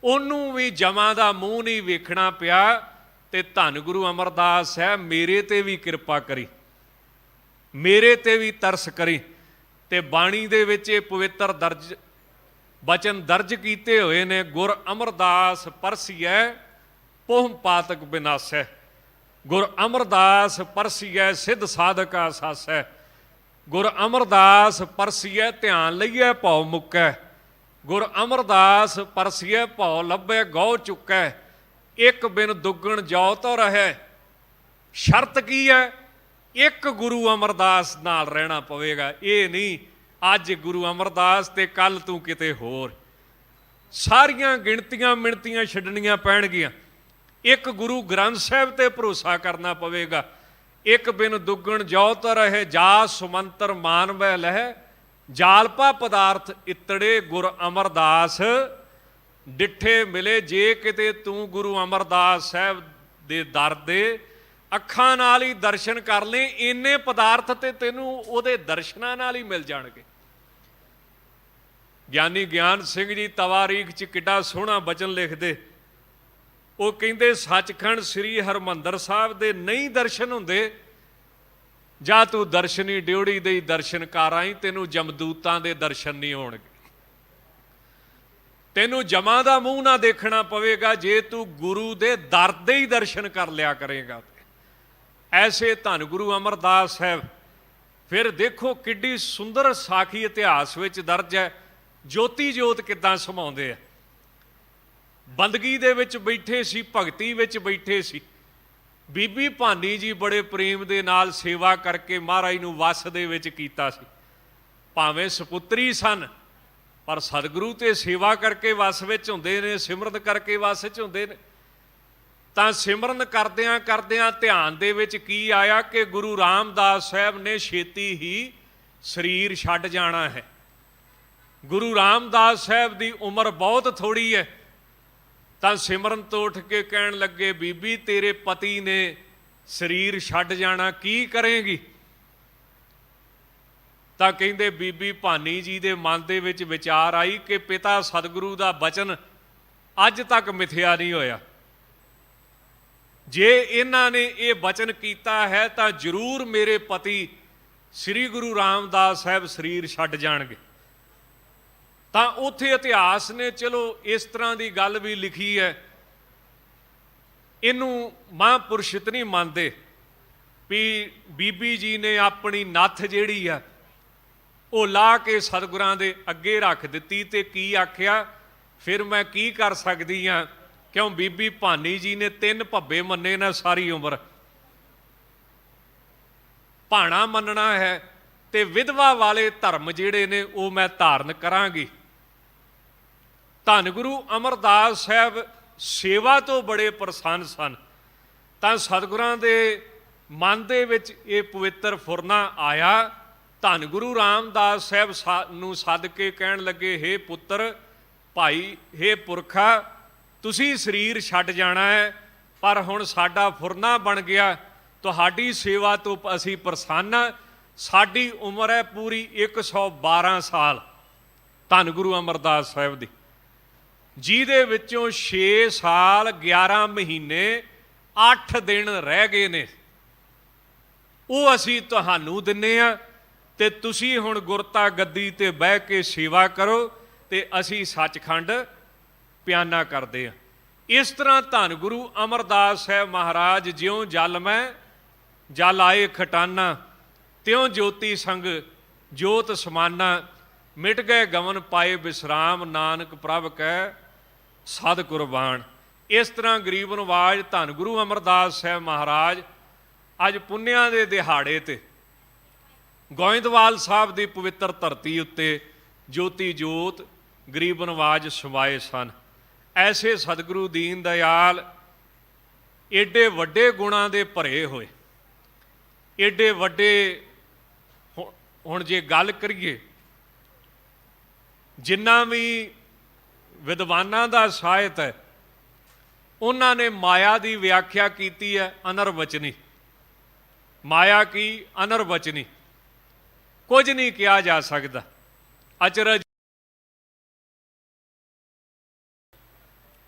ਉਹਨੂੰ ਵੀ ਜਮਾਂ ਦਾ ਮੂੰਹ ਨਹੀਂ ਵੇਖਣਾ ਪਿਆ। ਤੇ ਧੰਨ ਗੁਰੂ ਅਮਰਦਾਸ ਸਾਹਿਬ ਮੇਰੇ ਤੇ ਵੀ ਕਿਰਪਾ ਕਰੀ, ਮੇਰੇ ਤੇ ਵੀ ਤਰਸ ਕਰੀ। ਤੇ ਬਾਣੀ ਦੇ ਵਿੱਚ ਇਹ ਪਵਿੱਤਰ ਬਚਨ ਦਰਜ ਕੀਤੇ ਹੋਏ ਨੇ, ਗੁਰ ਅਮਰਦਾਸ ਪਰਸੀਐ ਪੋਹ ਪਾਤਕ ਬਿਨਾਸੈ, ਗੁਰ ਅਮਰਦਾਸ ਪਰਸੀਐ ਸਿੱਧ ਸਾਧਕਾ ਸਾਸੈ, ਗੁਰ ਅਮਰਦਾਸ ਪਰਸੀਐ ਧਿਆਨ ਲਈਐ ਭਉ ਮੁਕੈ, ਗੁਰ ਅਮਰਦਾਸ ਪਰਸੀਏ ਭਉ ਲੱਭੇ ਗਉ ਚੁੱਕੈ, ਇੱਕ ਬਿਨ ਦੁੱਗਣ ਜੋ ਤੋ ਰਹੈ। ਸ਼ਰਤ ਕੀ ਹੈ? ਇੱਕ ਗੁਰੂ ਅਮਰਦਾਸ ਨਾਲ ਰਹਿਣਾ ਪਵੇਗਾ। ਇਹ ਨਹੀਂ ਅੱਜ ਗੁਰੂ ਅਮਰਦਾਸ ਤੇ ਕੱਲ ਤੂੰ ਕਿਤੇ ਹੋਰ। ਸਾਰੀਆਂ ਗਿਣਤੀਆਂ ਮਿਣਤੀਆਂ ਛੱਡਣੀਆਂ ਪੈਣਗੀਆਂ। ਇੱਕ ਗੁਰੂ ਗ੍ਰੰਥ ਸਾਹਿਬ ਤੇ ਭਰੋਸਾ ਕਰਨਾ ਪਵੇਗਾ। ਇੱਕ ਬਿਨ ਦੁੱਗਣ ਜੋ ਤੋ ਰਹੇ, ਜਾ ਸੁਮੰਤਰ ਮਾਨਵੈ ਲਹਿ, ਜਾਲਪਾ ਪਦਾਰਥ ਇਤੜੇ ਗੁਰ ਅਮਰਦਾਸ ਡਿੱਠੇ ਮਿਲੇ। ਜੇ ਕਿਤੇ ਤੂੰ ਗੁਰੂ ਅਮਰਦਾਸ ਸਾਹਿਬ ਦੇ ਦਰ ਦੇ ਅੱਖਾਂ ਨਾਲ ਹੀ ਦਰਸ਼ਨ ਕਰ ਲੈ, ਇੰਨੇ ਪਦਾਰਥ ਤੇ ਤੈਨੂੰ ਉਹਦੇ ਦਰਸ਼ਨਾਂ ਨਾਲ ਹੀ ਮਿਲ ਜਾਣਗੇ। ਗਿਆਨੀ ਗਿਆਨ ਸਿੰਘ ਜੀ ਤਵਾਰੀਖ 'ਚ ਕਿੱਡਾ ਸੋਹਣਾ ਬਚਨ ਲਿਖਦੇ। ਉਹ ਕਹਿੰਦੇ ਸੱਚਖੰਡ ਸ੍ਰੀ ਹਰਿਮੰਦਰ ਸਾਹਿਬ ਦੇ ਨਹੀਂ ਦਰਸ਼ਨ ਹੁੰਦੇ, ਜਾਂ ਤੂੰ ਦਰਸ਼ਨੀ ਡਿਉੜੀ ਦੇ ਹੀ ਦਰਸ਼ਨ ਕਰ ਆਈ, ਤੈਨੂੰ ਜਮਦੂਤਾਂ ਦੇ ਦਰਸ਼ਨ ਨਹੀਂ ਹੋਣਗੇ। ਤੈਨੂੰ ਜਮਾਂ ਦਾ ਮੂੰਹ ਨਾ ਦੇਖਣਾ ਪਵੇਗਾ ਜੇ ਤੂੰ ਗੁਰੂ ਦੇ ਦਰ ਦੇ ਹੀ ਦਰਸ਼ਨ ਕਰ ਲਿਆ ਕਰੇਗਾ। ਐਸੇ ਧੰਨ ਗੁਰੂ ਅਮਰਦਾਸ ਸਾਹਿਬ। ਫਿਰ ਦੇਖੋ ਕਿੱਡੀ ਸੁੰਦਰ ਸਾਖੀ ਇਤਿਹਾਸ ਵਿੱਚ ਦਰਜ ਹੈ। ਜੋਤੀ ਜੋਤ ਕਿੱਦਾਂ ਸਮਾਉਂਦੇ ਆ। ਬੰਦਗੀ ਦੇ ਵਿੱਚ ਬੈਠੇ ਸੀ, ਭਗਤੀ ਵਿੱਚ ਬੈਠੇ ਸੀ। ਬੀਬੀ ਭਾਨੀ ਜੀ ਬੜੇ ਪ੍ਰੇਮ ਦੇ ਨਾਲ ਸੇਵਾ ਕਰਕੇ ਮਹਾਰਾਜ ਨੂੰ ਵਸ ਦੇ ਵਿੱਚ ਕੀਤਾ ਸੀ। ਭਾਵੇਂ ਸਪੁੱਤਰੀ ਸਨ, ਪਰ ਸਤਿਗੁਰੂ ਤੇ ਸੇਵਾ ਕਰਕੇ ਵਸ ਵਿੱਚ ਹੁੰਦੇ ਨੇ, ਸਿਮਰਨ ਕਰਕੇ ਵਸ ਵਿੱਚ ਹੁੰਦੇ ਨੇ। ਤਾਂ ਸਿਮਰਨ ਕਰਦਿਆਂ ਕਰਦਿਆਂ ਧਿਆਨ ਦੇ ਵਿੱਚ ਕੀ ਆਇਆ ਕਿ ਗੁਰੂ ਰਾਮਦਾਸ ਸਾਹਿਬ ਨੇ ਛੇਤੀ ਹੀ ਸਰੀਰ ਛੱਡ ਜਾਣਾ ਹੈ। ਗੁਰੂ ਰਾਮਦਾਸ ਸਾਹਿਬ ਦੀ ਉਮਰ ਬਹੁਤ ਥੋੜੀ ਹੈ। ਤਾਂ ਸਿਮਰਨ ਤੋਂ ਉੱਠ ਕੇ ਕਹਿਣ ਲੱਗੇ, ਬੀਬੀ ਤੇਰੇ ਪਤੀ ਨੇ ਸਰੀਰ ਛੱਡ ਜਾਣਾ, ਕੀ ਕਰੇਗੀ? ਤਾਂ ਕਹਿੰਦੇ ਬੀਬੀ ਭਾਨੀ ਜੀ ਦੇ ਮਨ ਦੇ ਵਿੱਚ ਵਿਚਾਰ ਆਈ ਕਿ ਪਿਤਾ ਸਤਿਗੁਰੂ ਦਾ ਬਚਨ ਅੱਜ ਤੱਕ ਮਿਥਿਆ ਨਹੀਂ ਹੋਇਆ। ਜੇ ਇਹਨਾਂ ਨੇ ਇਹ ਬਚਨ ਕੀਤਾ ਹੈ ਤਾਂ ਜ਼ਰੂਰ ਮੇਰੇ ਪਤੀ ਸ੍ਰੀ ਗੁਰੂ ਰਾਮਦਾਸ ਸਾਹਿਬ ਸਰੀਰ ਛੱਡ ਜਾਣਗੇ। ਤਾਂ ਉੱਥੇ ਇਤਿਹਾਸ ਨੇ ਚਲੋ ਇਸ ਤਰ੍ਹਾਂ ਦੀ ਗੱਲ ਵੀ ਲਿਖੀ ਹੈ। ਇਹਨੂੰ ਮਹਾਂਪੁਰਸ਼ਿਤ ਨਹੀਂ ਮੰਨਦੇ ਵੀ ਬੀਬੀ ਜੀ ਨੇ ਆਪਣੀ ਨੱਥ ਜਿਹੜੀ ਆ ਉਹ ਲਾ ਕੇ ਸਤਿਗੁਰਾਂ ਦੇ ਅੱਗੇ ਰੱਖ ਦਿੱਤੀ ਤੇ ਕੀ ਆਖਿਆ, ਫਿਰ ਮੈਂ ਕੀ ਕਰ ਸਕਦੀ ਹਾਂ। ਕਿਉਂ ਬੀਬੀ ਭਾਨੀ ਜੀ ਨੇ 3 ਭੱਬੇ ਮੰਨੇ ਨਾ ਸਾਰੀ ਉਮਰ। ਭਾਣਾ ਮੰਨਣਾ ਹੈ ਤੇ ਵਿਧਵਾ ਵਾਲੇ ਧਰਮ ਜਿਹੜੇ ਨੇ ਉਹ ਮੈਂ ਧਾਰਨ ਕਰਾਂਗੀ। ਧੰਨ ਗੁਰੂ ਅਮਰਦਾਸ ਸਾਹਿਬ ਸੇਵਾ ਤੋਂ ਬੜੇ ਪ੍ਰਸੰਨ ਸਨ। ਤਾਂ ਸਤਿਗੁਰਾਂ ਦੇ ਮਨ ਦੇ ਵਿੱਚ ਇਹ ਪਵਿੱਤਰ ਫੁਰਨਾ ਆਇਆ। ਧੰਨ ਗੁਰੂ ਰਾਮਦਾਸ ਸਾਹਿਬ ਨੂੰ ਸੱਦ ਕੇ ਕਹਿਣ ਲੱਗੇ, ਹੇ ਪੁੱਤਰ ਭਾਈ, ਹੇ ਪੁਰਖਾ, ਤੁਸੀਂ ਸਰੀਰ ਛੱਡ ਜਾਣਾ ਹੈ, ਪਰ ਹੁਣ ਸਾਡਾ ਫੁਰਨਾ ਬਣ ਗਿਆ, ਤੁਹਾਡੀ ਸੇਵਾ ਤੋਂ ਅਸੀਂ ਪ੍ਰਸੰਨ ਹਾਂ। ਸਾਡੀ ਉਮਰ ਹੈ ਪੂਰੀ 112 ਸਾਲ ਧੰਨ ਗੁਰੂ ਅਮਰਦਾਸ ਸਾਹਿਬ ਦੀ, ਜਿਹਦੇ ਵਿੱਚੋਂ 6 ਸਾਲ 11 ਮਹੀਨੇ 8 ਦਿਨ ਰਹਿ ਗਏ ਨੇ। ਉਹ ਅਸੀਂ ਤੁਹਾਨੂੰ ਦਿੰਨੇ ਆ ਤੇ ਤੁਸੀਂ ਹੁਣ ਗੁਰਤਾ ਗੱਦੀ ਤੇ ਬਹਿ ਕੇ ਸੇਵਾ ਕਰੋ ਤੇ ਅਸੀਂ ਸੱਚਖੰਡ ਪਿਆਨਾ ਕਰਦੇ ਆ। ਇਸ ਤਰ੍ਹਾਂ ਧੰਨ ਗੁਰੂ ਅਮਰਦਾਸ ਸਾਹਿਬ ਮਹਾਰਾਜ ਜਿਉਂ ਜਲ ਮੈਂ ਜਲ ਆਏ ਖਟਾਨਾ, ਤਿਉਂ ਜੋਤੀ ਸੰਗ ਜੋਤ ਸਮਾਨਾ, ਮਿਟ ਗਏ ਗਵਨ ਪਾਏ ਵਿਸਰਾਮ, ਨਾਨਕ ਪ੍ਰਭ ਕੈ ਸਦ ਕੁਰਬਾਨ। ਇਸ ਤਰ੍ਹਾਂ ਗਰੀਬ ਨਵਾਜ ਧੰਨ ਗੁਰੂ ਅਮਰਦਾਸ ਸਾਹਿਬ ਮਹਾਰਾਜ ਅੱਜ ਪੁੰਨਿਆਂ ਦੇ ਦਿਹਾੜੇ ਤੇ ਗੋਇੰਦਵਾਲ ਸਾਹਿਬ ਦੀ ਪਵਿੱਤਰ ਧਰਤੀ ਉੱਤੇ ਜੋਤੀ ਜੋਤ ਗਰੀਬ ਨਵਾਜ ਸਮਾਏ ਸਨ। ਐਸੇ ਸਤਿਗੁਰੂ ਦੀਨ ਦਇਆਲ ਏਡੇ ਵੱਡੇ ਗੁਣਾਂ ਦੇ ਭਰੇ ਹੋਏ, ਏਡੇ ਵੱਡੇ। ਹੁਣ ਜੇ ਗੱਲ ਕਰੀਏ, ਜਿੰਨਾ ਵੀ ਵਿਦਵਾਨਾਂ ਦਾ ਸਾਹਿਤ ਹੈ ਉਹਨਾਂ ਨੇ ਮਾਇਆ ਦੀ ਵਿਆਖਿਆ ਕੀਤੀ ਹੈ ਅਨਰਵਚਨੀ। ਮਾਇਆ ਕੀ? ਅਨਰਵਚਨੀ, ਕੁਝ ਨਹੀਂ ਕਿਹਾ ਜਾ ਸਕਦਾ। ਅਚਰਜ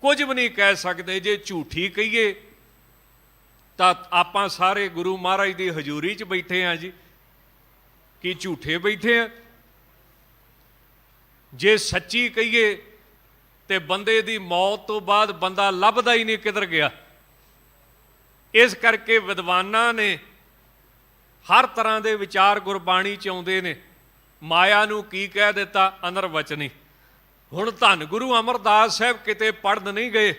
ਕੁਝ ਵੀ ਨਹੀਂ ਕਹਿ ਸਕਦੇ। ਜੇ ਝੂਠੀ ਕਹੀਏ ਤਾਂ ਆਪਾਂ ਸਾਰੇ ਗੁਰੂ ਮਹਾਰਾਜ ਦੀ ਹਜ਼ੂਰੀ 'ਚ ਬੈਠੇ ਹਾਂ ਜੀ, ਕਿ ਝੂਠੇ ਬੈਠੇ ਆ। ਜੇ ਸੱਚੀ ਕਹੀਏ ਤੇ ਬੰਦੇ ਦੀ ਮੌਤ ਤੋਂ ਬਾਅਦ ਬੰਦਾ ਲੱਭਦਾ ਹੀ ਨਹੀਂ ਕਿੱਧਰ ਗਿਆ। ਇਸ ਕਰਕੇ ਵਿਦਵਾਨਾਂ ਨੇ ਹਰ ਤਰ੍ਹਾਂ ਦੇ ਵਿਚਾਰ ਗੁਰਬਾਣੀ 'ਚ ਆਉਂਦੇ ਨੇ। ਮਾਇਆ ਨੂੰ ਕੀ ਕਹਿ ਦਿੱਤਾ? ਅਨਰਵਚਨੀ। ਹੁਣ ਧੰਨ ਗੁਰੂ ਅਮਰਦਾਸ ਸਾਹਿਬ ਕਿਤੇ ਪੜ੍ਹਨ ਨਹੀਂ ਗਏ,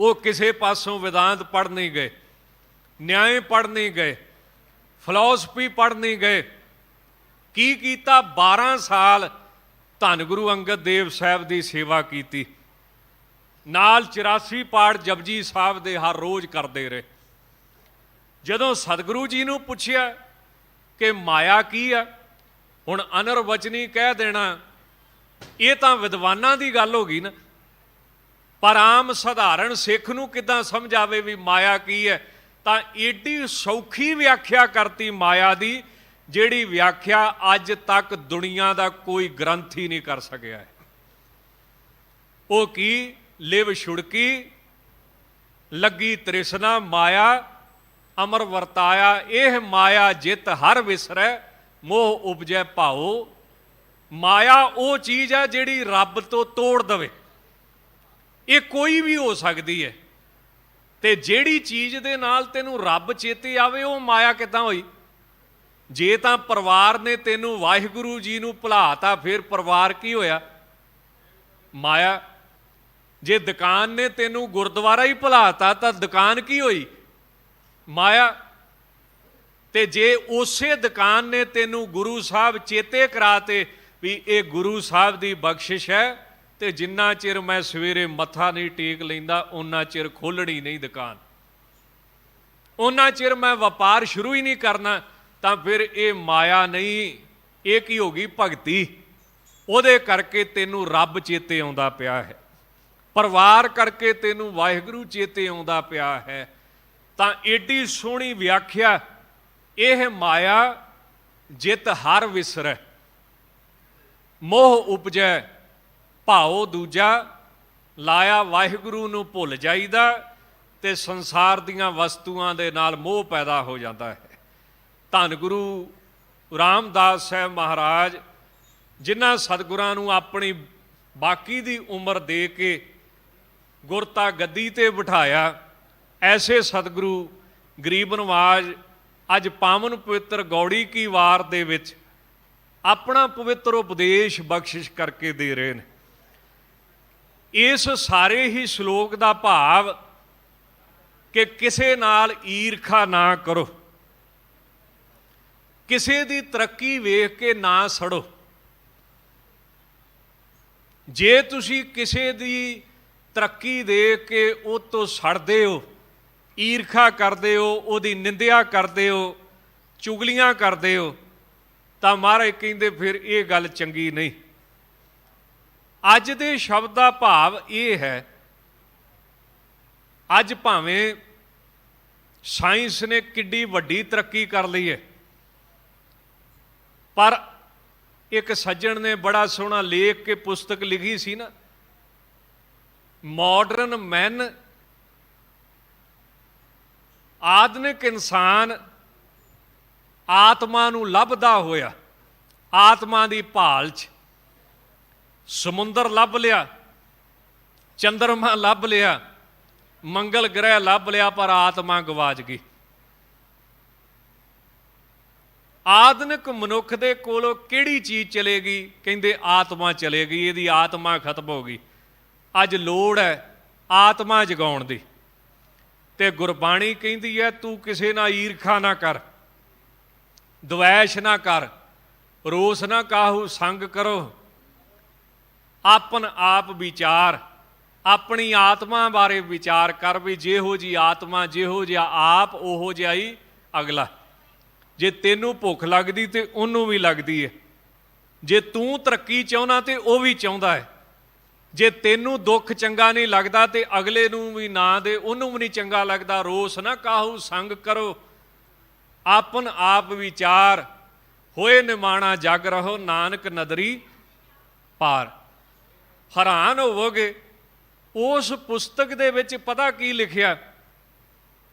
ਉਹ ਕਿਸੇ ਪਾਸੋਂ ਵਿਦਾਂਤ ਪੜ੍ਹ ਨਹੀਂ ਗਏ, ਨਿਆਏ ਪੜ੍ਹ ਨਹੀਂ ਗਏ, ਫਿਲਾਸਫੀ ਪੜ੍ਹ ਨਹੀਂ ਗਏ। ਕੀ ਕੀਤਾ? 12 ਸਾਲ ਧੰਨ ਗੁਰੂ ਅੰਗਦ ਦੇਵ ਸਾਹਿਬ ਦੀ ਸੇਵਾ ਕੀਤੀ, ਨਾਲ 84 ਪਾਠ ਜਪਜੀ ਸਾਹਿਬ ਦੇ ਹਰ ਰੋਜ਼ ਕਰਦੇ ਰਹੇ। ਜਦੋਂ ਸਤਿਗੁਰੂ ਜੀ ਨੂੰ ਪੁੱਛਿਆ ਕਿ ਮਾਇਆ ਕੀ ਆ, ਹੁਣ ਅਨਰਵਚਨੀ ਕਹਿ ਦੇਣਾ ਇਹ ਤਾਂ ਵਿਦਵਾਨਾਂ ਦੀ ਗੱਲ ਹੋ ਗਈ ਨਾ, ਪਰ ਆਮ ਸਧਾਰਨ ਸਿੱਖ ਨੂੰ ਕਿੱਦਾਂ ਸਮਝ ਆਵੇ ਵੀ ਮਾਇਆ ਕੀ ਹੈ? ਤਾਂ ਏਡੀ ਸੌਖੀ ਵਿਆਖਿਆ ਕਰਤੀ ਮਾਇਆ ਦੀ, ਜਿਹੜੀ ਵਿਆਖਿਆ ਅੱਜ ਤੱਕ ਦੁਨੀਆ ਦਾ ਕੋਈ ਗ੍ਰੰਥ ਹੀ ਨਹੀਂ ਕਰ ਸਕਿਆ ਹੈ। ਉਹ ਕੀ? ਲਿਵ ਛੁੜਕੀ ਲੱਗੀ ਤ੍ਰਿਸ਼ਨਾ ਮਾਇਆ ਅਮਰ ਵਰਤਾਇਆ, ਇਹ ਮਾਇਆ ਜਿਤ ਹਰ ਵਿਸਰੈ ਮੋਹ ਉਪਜੈ ਭਾਉ। ਮਾਇਆ ਉਹ ਚੀਜ਼ ਹੈ ਜਿਹੜੀ ਰੱਬ ਤੋਂ ਤੋੜ ਦਵੇ। ਇਹ ਕੋਈ ਵੀ ਹੋ ਸਕਦੀ ਹੈ, ਤੇ ਜਿਹੜੀ ਚੀਜ਼ ਦੇ ਨਾਲ ਤੈਨੂੰ ਰੱਬ ਚੇਤੇ ਆਵੇ ਉਹ ਮਾਇਆ ਕਿੱਦਾਂ ਹੋਈ? ਜੇ ਤਾਂ ਪਰਿਵਾਰ ਨੇ ਤੈਨੂੰ ਵਾਹਿਗੁਰੂ ਜੀ ਨੂੰ ਭੁਲਾਤਾ, ਫਿਰ ਪਰਿਵਾਰ ਕੀ ਹੋਇਆ? ਮਾਇਆ। ਜੇ ਦੁਕਾਨ ਨੇ ਤੈਨੂੰ ਗੁਰਦੁਆਰਾ ਹੀ ਭੁਲਾਤਾ ਤਾਂ ਦੁਕਾਨ ਕੀ ਹੋਈ? ਮਾਇਆ। ਤੇ ਜੇ ਉਸੇ ਦੁਕਾਨ ਨੇ ਤੈਨੂੰ ਗੁਰੂ ਸਾਹਿਬ ਚੇਤੇ ਕਰਾਤੇ ਵੀ ਇਹ ਗੁਰੂ ਸਾਹਿਬ ਦੀ ਬਖਸ਼ਿਸ਼ ਹੈ, ਤੇ ਜਿੰਨਾ ਚਿਰ ਮੈਂ ਸਵੇਰੇ ਮੱਥਾ ਨਹੀਂ ਟੇਕ ਲੈਂਦਾ ਉਹਨਾਂ ਚਿਰ ਖੋਲਣੀ ਨਹੀਂ ਦੁਕਾਨ, ਉਹਨਾਂ ਚਿਰ ਮੈਂ ਵਪਾਰ ਸ਼ੁਰੂ ਹੀ ਨਹੀਂ ਕਰਨਾ, ਤਾਂ ਫਿਰ ਇਹ ਮਾਇਆ ਨਹੀਂ, ਇਹ ਕੀ ਹੋ ਗਈ? ਭਗਤੀ। ਉਹਦੇ ਕਰਕੇ ਤੈਨੂੰ ਰੱਬ ਚੇਤੇ ਆਉਂਦਾ ਪਿਆ ਹੈ, ਪਰਿਵਾਰ ਕਰਕੇ ਤੈਨੂੰ ਵਾਹਿਗੁਰੂ ਚੇਤੇ ਆਉਂਦਾ ਪਿਆ ਹੈ। ਤਾਂ ਏਡੀ ਸੋਹਣੀ ਵਿਆਖਿਆ, ਇਹ ਮਾਇਆ ਜਿਤ ਹਰ ਵਿਸਰੈ ਮੋਹ ਉਪਜੈ ਭਾਉ ਦੂਜਾ। ਲਾਇਆ ਵਾਹਿਗੁਰੂ ਨੂੰ ਭੁੱਲ ਜਾਈਦਾ ਤੇ ਸੰਸਾਰ ਦੀਆਂ ਵਸਤੂਆਂ ਦੇ ਨਾਲ ਮੋਹ ਪੈਦਾ ਹੋ ਜਾਂਦਾ ਹੈ। ਧੰਨ ਗੁਰੂ ਰਾਮਦਾਸ ਸਾਹਿਬ ਮਹਾਰਾਜ, ਜਿਨ੍ਹਾਂ ਸਤਿਗੁਰਾਂ ਨੂੰ ਆਪਣੀ ਬਾਕੀ ਦੀ ਉਮਰ ਦੇ ਕੇ ਗੁਰਤਾ ਗੱਦੀ ਤੇ ਬਿਠਾਇਆ, ਐਸੇ ਸਤਿਗੁਰੂ ਗਰੀਬ ਨਵਾਜ਼ ਅੱਜ ਪਾਵਨ ਪਵਿੱਤਰ ਗੌੜੀ ਕੀ ਵਾਰ ਦੇ ਵਿੱਚ ਆਪਣਾ ਪਵਿੱਤਰ ਉਪਦੇਸ਼ ਬਖਸ਼ਿਸ਼ ਕਰਕੇ ਦੇ ਰਹੇ ਨੇ। ਇਸ ਸਾਰੇ ਹੀ ਸ਼ਲੋਕ ਦਾ ਭਾਵ ਕਿ ਕਿਸੇ ਨਾਲ ਈਰਖਾ ਨਾ ਕਰੋ, ਕਿਸੇ ਦੀ ਤਰੱਕੀ ਵੇਖ ਕੇ ਨਾ ਸੜੋ। ਜੇ ਤੁਸੀਂ ਕਿਸੇ ਦੀ ਤਰੱਕੀ ਦੇਖ ਕੇ ਉਹ ਤੋਂ ਸੜਦੇ ਹੋ, ਈਰਖਾ ਕਰਦੇ ਹੋ, ਉਹਦੀ ਨਿੰਦਿਆ ਕਰਦੇ ਹੋ, ਚੁਗਲੀਆਂ ਕਰਦੇ ਹੋ, ਤਾਂ ਮਹਾਰਾਜ ਕਹਿੰਦੇ ਫਿਰ ਇਹ ਗੱਲ ਚੰਗੀ ਨਹੀਂ। ਅੱਜ ਦੇ ਸ਼ਬਦ ਦਾ ਭਾਵ ਇਹ ਹੈ, ਅੱਜ ਭਾਵੇਂ ਸਾਇੰਸ ਨੇ ਕਿੱਡੀ ਵੱਡੀ ਤਰੱਕੀ ਕਰ ਲਈ ਹੈ, ਪਰ ਇੱਕ ਸੱਜਣ ਨੇ ਬੜਾ ਸੋਹਣਾ ਲੇਖ ਕੇ ਪੁਸਤਕ ਲਿਖੀ ਸੀ ਨਾ, ਮਾਡਰਨ ਮੈਨ, ਆਧੁਨਿਕ ਇਨਸਾਨ ਆਤਮਾ ਨੂੰ ਲੱਭਦਾ ਹੋਇਆ, ਆਤਮਾ ਦੀ ਭਾਲ 'ਚ ਸਮੁੰਦਰ ਲੱਭ ਲਿਆ, ਚੰਦਰਮਾ ਲੱਭ ਲਿਆ, ਮੰਗਲ ਗ੍ਰਹਿ ਲੱਭ ਲਿਆ, ਪਰ ਆਤਮਾ ਗਵਾਚ ਗਈ। ਆਧੁਨਿਕ ਮਨੁੱਖ ਦੇ ਕੋਲੋਂ ਕਿਹੜੀ ਚੀਜ਼ ਚਲੇਗੀ? ਕਹਿੰਦੇ ਆਤਮਾ ਚਲੇਗੀ, ਇਹਦੀ ਆਤਮਾ ਖਤਮ ਹੋ ਗਈ। ਅੱਜ ਲੋੜ ਹੈ ਆਤਮਾ ਜਗਾਉਣ ਦੀ, ਤੇ ਗੁਰਬਾਣੀ ਕਹਿੰਦੀ ਹੈ ਤੂੰ ਕਿਸੇ ਨਾਲ ਈਰਖਾ ਨਾ ਕਰ, ਦਵੈਸ਼ ਨਾ ਕਰ, ਰੋਸ ਨਾ ਕਾਹੂ ਸੰਗ ਕਰੋ। ਆਪਨ ਆਪ ਵਿਚਾਰ, ਆਪਣੀ ਆਤਮਾ ਬਾਰੇ ਵਿਚਾਰ ਕਰ ਵੀ ਜਿਹੋ ਜੀ ਆਤਮਾ, ਜਿਹੋ ਜਿਹਾ ਆਪ, ਉਹੋ ਜਿਹਾ ਹੀ ਅਗਲਾ। ਜੇ ਤੈਨੂੰ ਭੁੱਖ ਲੱਗਦੀ ਤੇ ਉਹਨੂੰ ਵੀ ਲੱਗਦੀ ਹੈ, ਜੇ ਤੂੰ ਤਰੱਕੀ ਚਾਹੁੰਦਾ ਤੇ ਉਹ ਵੀ ਚਾਹੁੰਦਾ ਹੈ, ਜੇ ਤੈਨੂੰ ਦੁੱਖ ਚੰਗਾ ਨਹੀਂ ਲੱਗਦਾ ਤੇ ਅਗਲੇ ਨੂੰ ਵੀ ਨਾ ਦੇ, ਉਹਨੂੰ ਵੀ ਨਹੀਂ ਚੰਗਾ ਲੱਗਦਾ। ਰੋਸ ਨਾ ਕਾਹੂ ਸੰਗ ਕਰੋ, ਆਪਨ ਆਪ ਵਿਚਾਰ, ਹੋਏ ਨਿਮਾਣਾ ਜਗ ਰਹੋ, ਨਾਨਕ ਨਦਰੀ ਪਾਰ। ਹੈਰਾਨ ਹੋਵੋਗੇ ਉਸ ਪੁਸਤਕ ਦੇ ਵਿੱਚ ਪਤਾ ਕੀ ਲਿਖਿਆ?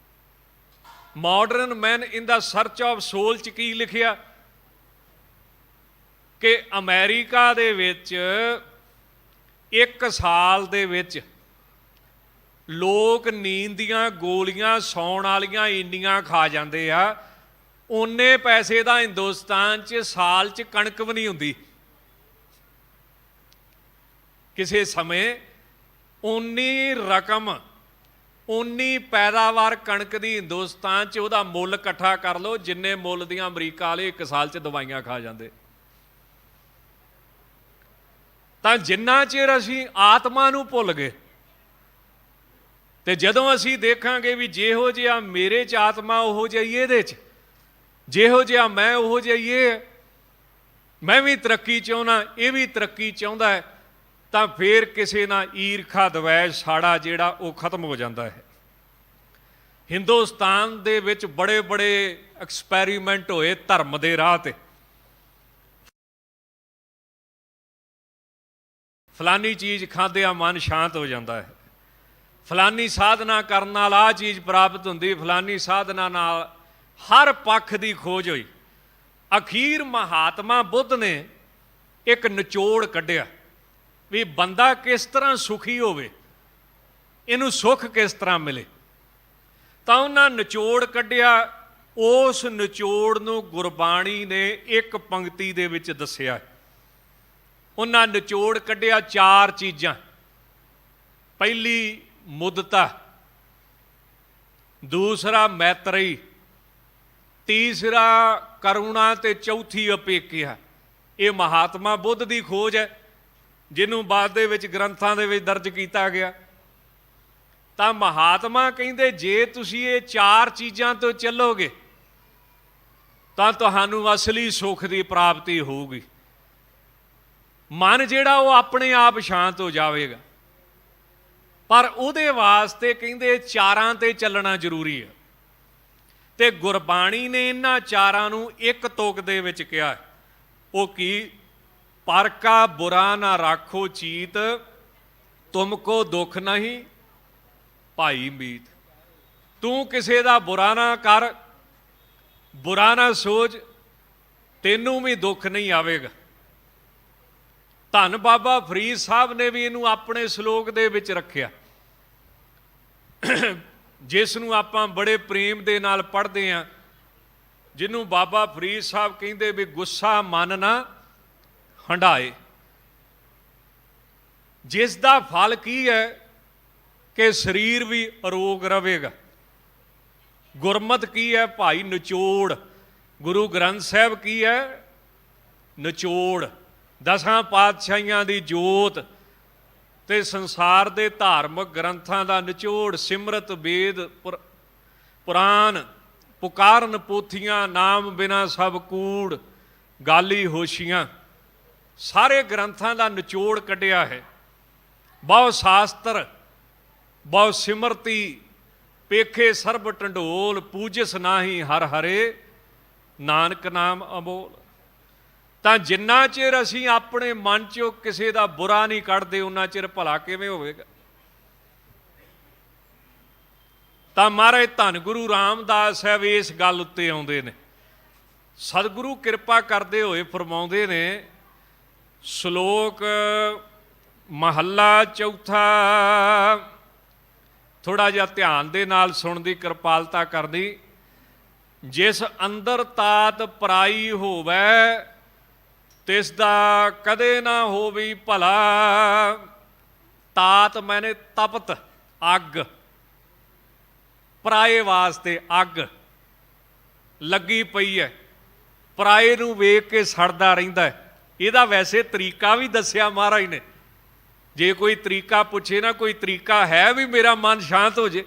Modern man in the search of soul 'ਚ ਕੀ ਲਿਖਿਆ ਕਿ ਅਮਰੀਕਾ ਦੇ ਵਿੱਚ 1 ਸਾਲ ਦੇ ਵਿੱਚ ਲੋਕ ਨੀਂਦ ਦੀਆਂ ਗੋਲੀਆਂ ਸੌਣ ਵਾਲੀਆਂ ਇੰਨੀਆਂ ਖਾ ਜਾਂਦੇ ਆ, ਓਨੇ ਪੈਸੇ ਦਾ ਹਿੰਦੁਸਤਾਨ 'ਚ ਸਾਲ 'ਚ ਕਣਕ ਵੀ ਨਹੀਂ ਹੁੰਦੀ। ਕਿਸੇ ਸਮੇਂ ਉਨੀ ਰਕਮ, ਉਨੀ ਪੈਦਾਵਾਰ ਕਣਕ ਦੀ ਹਿੰਦੁਸਤਾਨ 'ਚ ਉਹਦਾ ਮੁੱਲ ਇਕੱਠਾ ਕਰ ਲਓ ਜਿੰਨੇ ਮੁੱਲ ਦੀਆਂ ਅਮਰੀਕਾ ਵਾਲੇ ਇੱਕ ਸਾਲ 'ਚ ਦਵਾਈਆਂ ਖਾ ਜਾਂਦੇ। ਤਾਂ ਜਿੰਨਾ ਚਿਰ ਅਸੀਂ ਆਤਮਾ ਨੂੰ ਭੁੱਲ ਗਏ, ਤੇ ਜਦੋਂ ਅਸੀਂ ਦੇਖਾਂਗੇ ਵੀ ਜਿਹੋ ਜਿਹਾ ਮੇਰੇ 'ਚ ਆਤਮਾ ਉਹੋ ਜਿਹਾ ਹੀ ਇਹਦੇ 'ਚ, ਜਿਹੋ ਜਿਹਾ ਮੈਂ ਉਹੋ ਜਿਹਾ ਹੀ ਇਹ, ਮੈਂ ਵੀ ਤਰੱਕੀ ਚਾਹੁੰਦਾ, ਇਹ ਵੀ ਤਰੱਕੀ ਚਾਹੁੰਦਾ ਹੈ, ਤਾਂ ਫਿਰ ਕਿਸੇ ਨਾਲ ਈਰਖਾ ਦਵੈਸ਼ ਸਾੜਾ ਜਿਹੜਾ ਉਹ ਖਤਮ ਹੋ ਜਾਂਦਾ ਹੈ। ਹਿੰਦੁਸਤਾਨ ਦੇ ਵਿੱਚ ਬੜੇ ਬੜੇ ਐਕਸਪੈਰੀਮੈਂਟ ਹੋਏ ਧਰਮ ਦੇ ਰਾਹ ਤੇ। ਫਲਾਨੀ ਚੀਜ਼ ਖਾਂਦਿਆਂ ਮਨ ਸ਼ਾਂਤ ਹੋ ਜਾਂਦਾ ਹੈ, ਫਲਾਨੀ ਸਾਧਨਾ ਕਰਨ ਨਾਲ ਆਹ ਚੀਜ਼ ਪ੍ਰਾਪਤ ਹੁੰਦੀ, ਫਲਾਨੀ ਸਾਧਨਾ ਨਾਲ ਹਰ ਪੱਖ ਦੀ ਖੋਜ ਹੋਈ। ਅਖੀਰ ਮਹਾਤਮਾ ਬੁੱਧ ਨੇ ਇੱਕ ਨਿਚੋੜ ਕੱਢਿਆ ਵੀ ਬੰਦਾ ਕਿਸ ਤਰ੍ਹਾਂ ਸੁਖੀ ਹੋਵੇ, ਇਹਨੂੰ ਸੁੱਖ ਕਿਸ ਤਰ੍ਹਾਂ ਮਿਲੇ। ਤਾਂ ਉਹਨਾਂ ਨਿਚੋੜ ਕੱਢਿਆ। ਉਸ ਨਿਚੋੜ ਨੂੰ ਗੁਰਬਾਣੀ ਨੇ ਇੱਕ ਪੰਕਤੀ ਦੇ ਵਿੱਚ ਦੱਸਿਆ। ਉਹਨਾਂ ਨਿਚੋੜ ਕੱਢਿਆ 4 ਚੀਜ਼ਾਂ। ਪਹਿਲੀ ਮੁੱਦਤਾ, ਦੂਸਰਾ ਮੈਤਰੀ, ਤੀਸਰਾ ਕਰੁਣਾ ਤੇ ਚੌਥੀ ਅਪੇਖਿਆ। ਇਹ ਮਹਾਤਮਾ ਬੁੱਧ ਦੀ ਖੋਜ ਹੈ ਜਿਹਨੂੰ ਬਾਅਦ ਦੇ ਵਿੱਚ ਗ੍ਰੰਥਾਂ ਦੇ ਵਿੱਚ ਦਰਜ ਕੀਤਾ ਗਿਆ। ਤਾਂ ਮਹਾਤਮਾ ਕਹਿੰਦੇ ਜੇ ਤੁਸੀਂ ਇਹ 4 ਚੀਜ਼ਾਂ ਤੋਂ ਚੱਲੋਗੇ ਤਾਂ ਤੁਹਾਨੂੰ ਅਸਲੀ ਸੁੱਖ ਦੀ ਪ੍ਰਾਪਤੀ ਹੋਊਗੀ। ਮਨ ਜਿਹੜਾ ਉਹ ਆਪਣੇ ਆਪ ਸ਼ਾਂਤ ਹੋ ਜਾਵੇਗਾ, ਪਰ ਉਹਦੇ ਵਾਸਤੇ ਕਹਿੰਦੇ 4 ਤੇ ਚੱਲਣਾ ਜ਼ਰੂਰੀ ਹੈ। ਤੇ ਗੁਰਬਾਣੀ ਨੇ ਇਹਨਾਂ 4 ਨੂੰ ਇੱਕ ਤੁਕ ਦੇ ਵਿੱਚ ਕਿਹਾ। ਉਹ ਕੀ? ਪਰ ਕਾ ਬੁਰਾ ਨਾ ਰਾਖੋ ਚੀਤ, ਤੁਮਕੋ ਦੁੱਖ ਨਹੀਂ ਭਾਈ ਮੀਤ। ਤੂੰ ਕਿਸੇ ਦਾ ਬੁਰਾ ਨਾ ਕਰ, ਬੁਰਾ ਨਾ ਸੋਚ, ਤੈਨੂੰ ਵੀ ਦੁੱਖ ਨਹੀਂ ਆਵੇਗਾ। ਧੰਨ ਬਾਬਾ ਫਰੀਦ ਸਾਹਿਬ ਨੇ ਵੀ ਇਹਨੂੰ ਆਪਣੇ ਸ਼ਲੋਕ ਦੇ ਵਿੱਚ ਰੱਖਿਆ, ਜਿਸ ਨੂੰ ਆਪਾਂ ਬੜੇ ਪ੍ਰੇਮ ਦੇ ਨਾਲ ਪੜ੍ਹਦੇ ਹਾਂ, ਜਿਹਨੂੰ ਬਾਬਾ ਫਰੀਦ ਸਾਹਿਬ ਕਹਿੰਦੇ ਵੀ ਗੁੱਸਾ ਮਨ ਨਾ ਹੰਢਾਏ। ਜਿਸ ਦਾ ਫਲ ਕੀ ਹੈ ਕਿ ਸਰੀਰ ਵੀ ਅਰੋਗ ਰਹੇਗਾ। ਗੁਰਮਤਿ ਕੀ ਹੈ ਭਾਈ? ਨਿਚੋੜ। ਗੁਰੂ ਗ੍ਰੰਥ ਸਾਹਿਬ ਕੀ ਹੈ? ਨਿਚੋੜ। 10 ਪਾਤਸ਼ਾਹੀਆਂ ਦੀ ਜੋਤ ਤੇ ਸੰਸਾਰ ਦੇ ਧਾਰਮਿਕ ਗ੍ਰੰਥਾਂ ਦਾ ਨਿਚੋੜ। ਸਿਮਰਤ ਵੇਦ ਪੁਰਾਨ, ਪੁਕਾਰਨ ਪੋਥੀਆਂ, ਨਾਮ ਬਿਨਾ ਸਭ ਕੂੜ, ਗਾਲੀ ਹੋਸ਼ੀਆਂ, ਸਾਰੇ ਗ੍ਰੰਥਾਂ ਦਾ ਨਿਚੋੜ ਕੱਢਿਆ ਹੈ। ਬਹੁ ਸ਼ਾਸਤਰ, ਬਹੁ ਸਿਮਰਤੀ, ਪੇਖੇ ਸਰਬ ਢੰਡੋਲ, ਪੂਜਸ ਨਾਹੀ ਹਰ ਹਰੇ, ਨਾਨਕ ਨਾਮ ਅਮੋਲ। ਤਾਂ ਜਿੰਨਾ ਚਿਰ ਅਸੀਂ ਆਪਣੇ ਮਨ 'ਚੋਂ ਕਿਸੇ ਦਾ ਬੁਰਾ ਨਹੀਂ ਕੱਢਦੇ, ਉਹਨਾਂ ਚਿਰ ਭਲਾ ਕਿਵੇਂ ਹੋਵੇਗਾ। ਤਾਂ ਮਹਾਰਾਜ ਧੰਨ ਗੁਰੂ ਰਾਮਦਾਸ ਸਾਹਿਬ ਇਸ ਗੱਲ ਉੱਤੇ ਆਉਂਦੇ ਨੇ। ਸਤਿਗੁਰੂ ਕਿਰਪਾ ਕਰਦੇ ਹੋਏ ਫਰਮਾਉਂਦੇ ਨੇ, ਸ਼ਲੋਕ ਮਹੱਲਾ ਚੌਥਾ, ਥੋੜਾ ਜਿਹਾ ਧਿਆਨ ਦੇ ਨਾਲ ਸੁਣਨ ਦੀ ਕਿਰਪਾਲਤਾ ਕਰਨੀ। ਜਿਸ ਅੰਦਰ ਤਾਤ ਪਰਾਈ ਹੋਵੇ, ਤਿਸ ਦਾ ਕਦੇ ਨਾ ਹੋਵੇ ਭਲਾ। ਤਾਤ ਮੈਨੇ ਤਪਤ, ਅੱਗ। ਪਰਾਏ ਵਾਸਤੇ ਅੱਗ ਲੱਗੀ ਪਈ ਹੈ, ਪਰਾਏ ਨੂੰ ਵੇਖ ਕੇ ਸੜਦਾ ਰਹਿੰਦਾ ਹੈ। ਇਹਦਾ ਵੈਸੇ ਤਰੀਕਾ ਵੀ ਦੱਸਿਆ ਮਹਾਰਾਜ ਨੇ। ਜੇ ਕੋਈ ਤਰੀਕਾ ਪੁੱਛੇ ਨਾ, ਕੋਈ ਤਰੀਕਾ ਹੈ ਵੀ ਮੇਰਾ ਮਨ ਸ਼ਾਂਤ ਹੋ ਜੇ,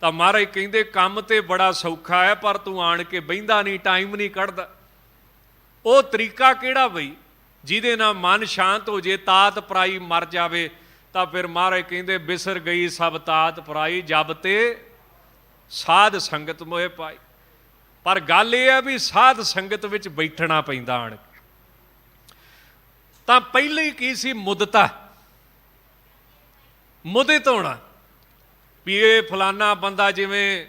ਤਾਂ ਮਹਾਰਾਜ ਕਹਿੰਦੇ ਕੰਮ ਤੇ ਬੜਾ ਸੌਖਾ ਹੈ, ਪਰ ਤੂੰ ਆਣ ਕੇ ਬਹਿੰਦਾ ਨਹੀਂ, ਟਾਈਮ ਨਹੀਂ ਕੱਢਦਾ। ਉਹ ਤਰੀਕਾ ਕਿਹੜਾ ਬਈ? ਜਿਹਦੇ ਨਾਲ ਮਨ ਸ਼ਾਂਤ ਹੋ ਜੇ, ਤਾਤ ਪਰਾਈ ਮਰ ਜਾਵੇ। ਤਾਂ ਫਿਰ ਮਹਾਰਾਜ ਕਹਿੰਦੇ ਬਿਸਰ ਗਈ ਸਭ ਤਾਤ ਪਰਾਈ, ਜਬ ਤੇ ਸਾਧ ਸੰਗਤ ਮੋਏ ਪਾਈ। ਪਰ ਗੱਲ ਇਹ ਹੈ ਵੀ ਸਾਧ ਸੰਗਤ ਵਿੱਚ ਬੈਠਣਾ ਪੈਂਦਾ ਆਣ ਕੇ। ਤਾਂ ਪਹਿਲਾਂ ਹੀ ਕੀ ਸੀ? ਮੁੱਦਤਾ, ਮੁਦਿਤ ਹੋਣਾ। ਵੀ ਇਹ ਫਲਾਨਾ ਬੰਦਾ, ਜਿਵੇਂ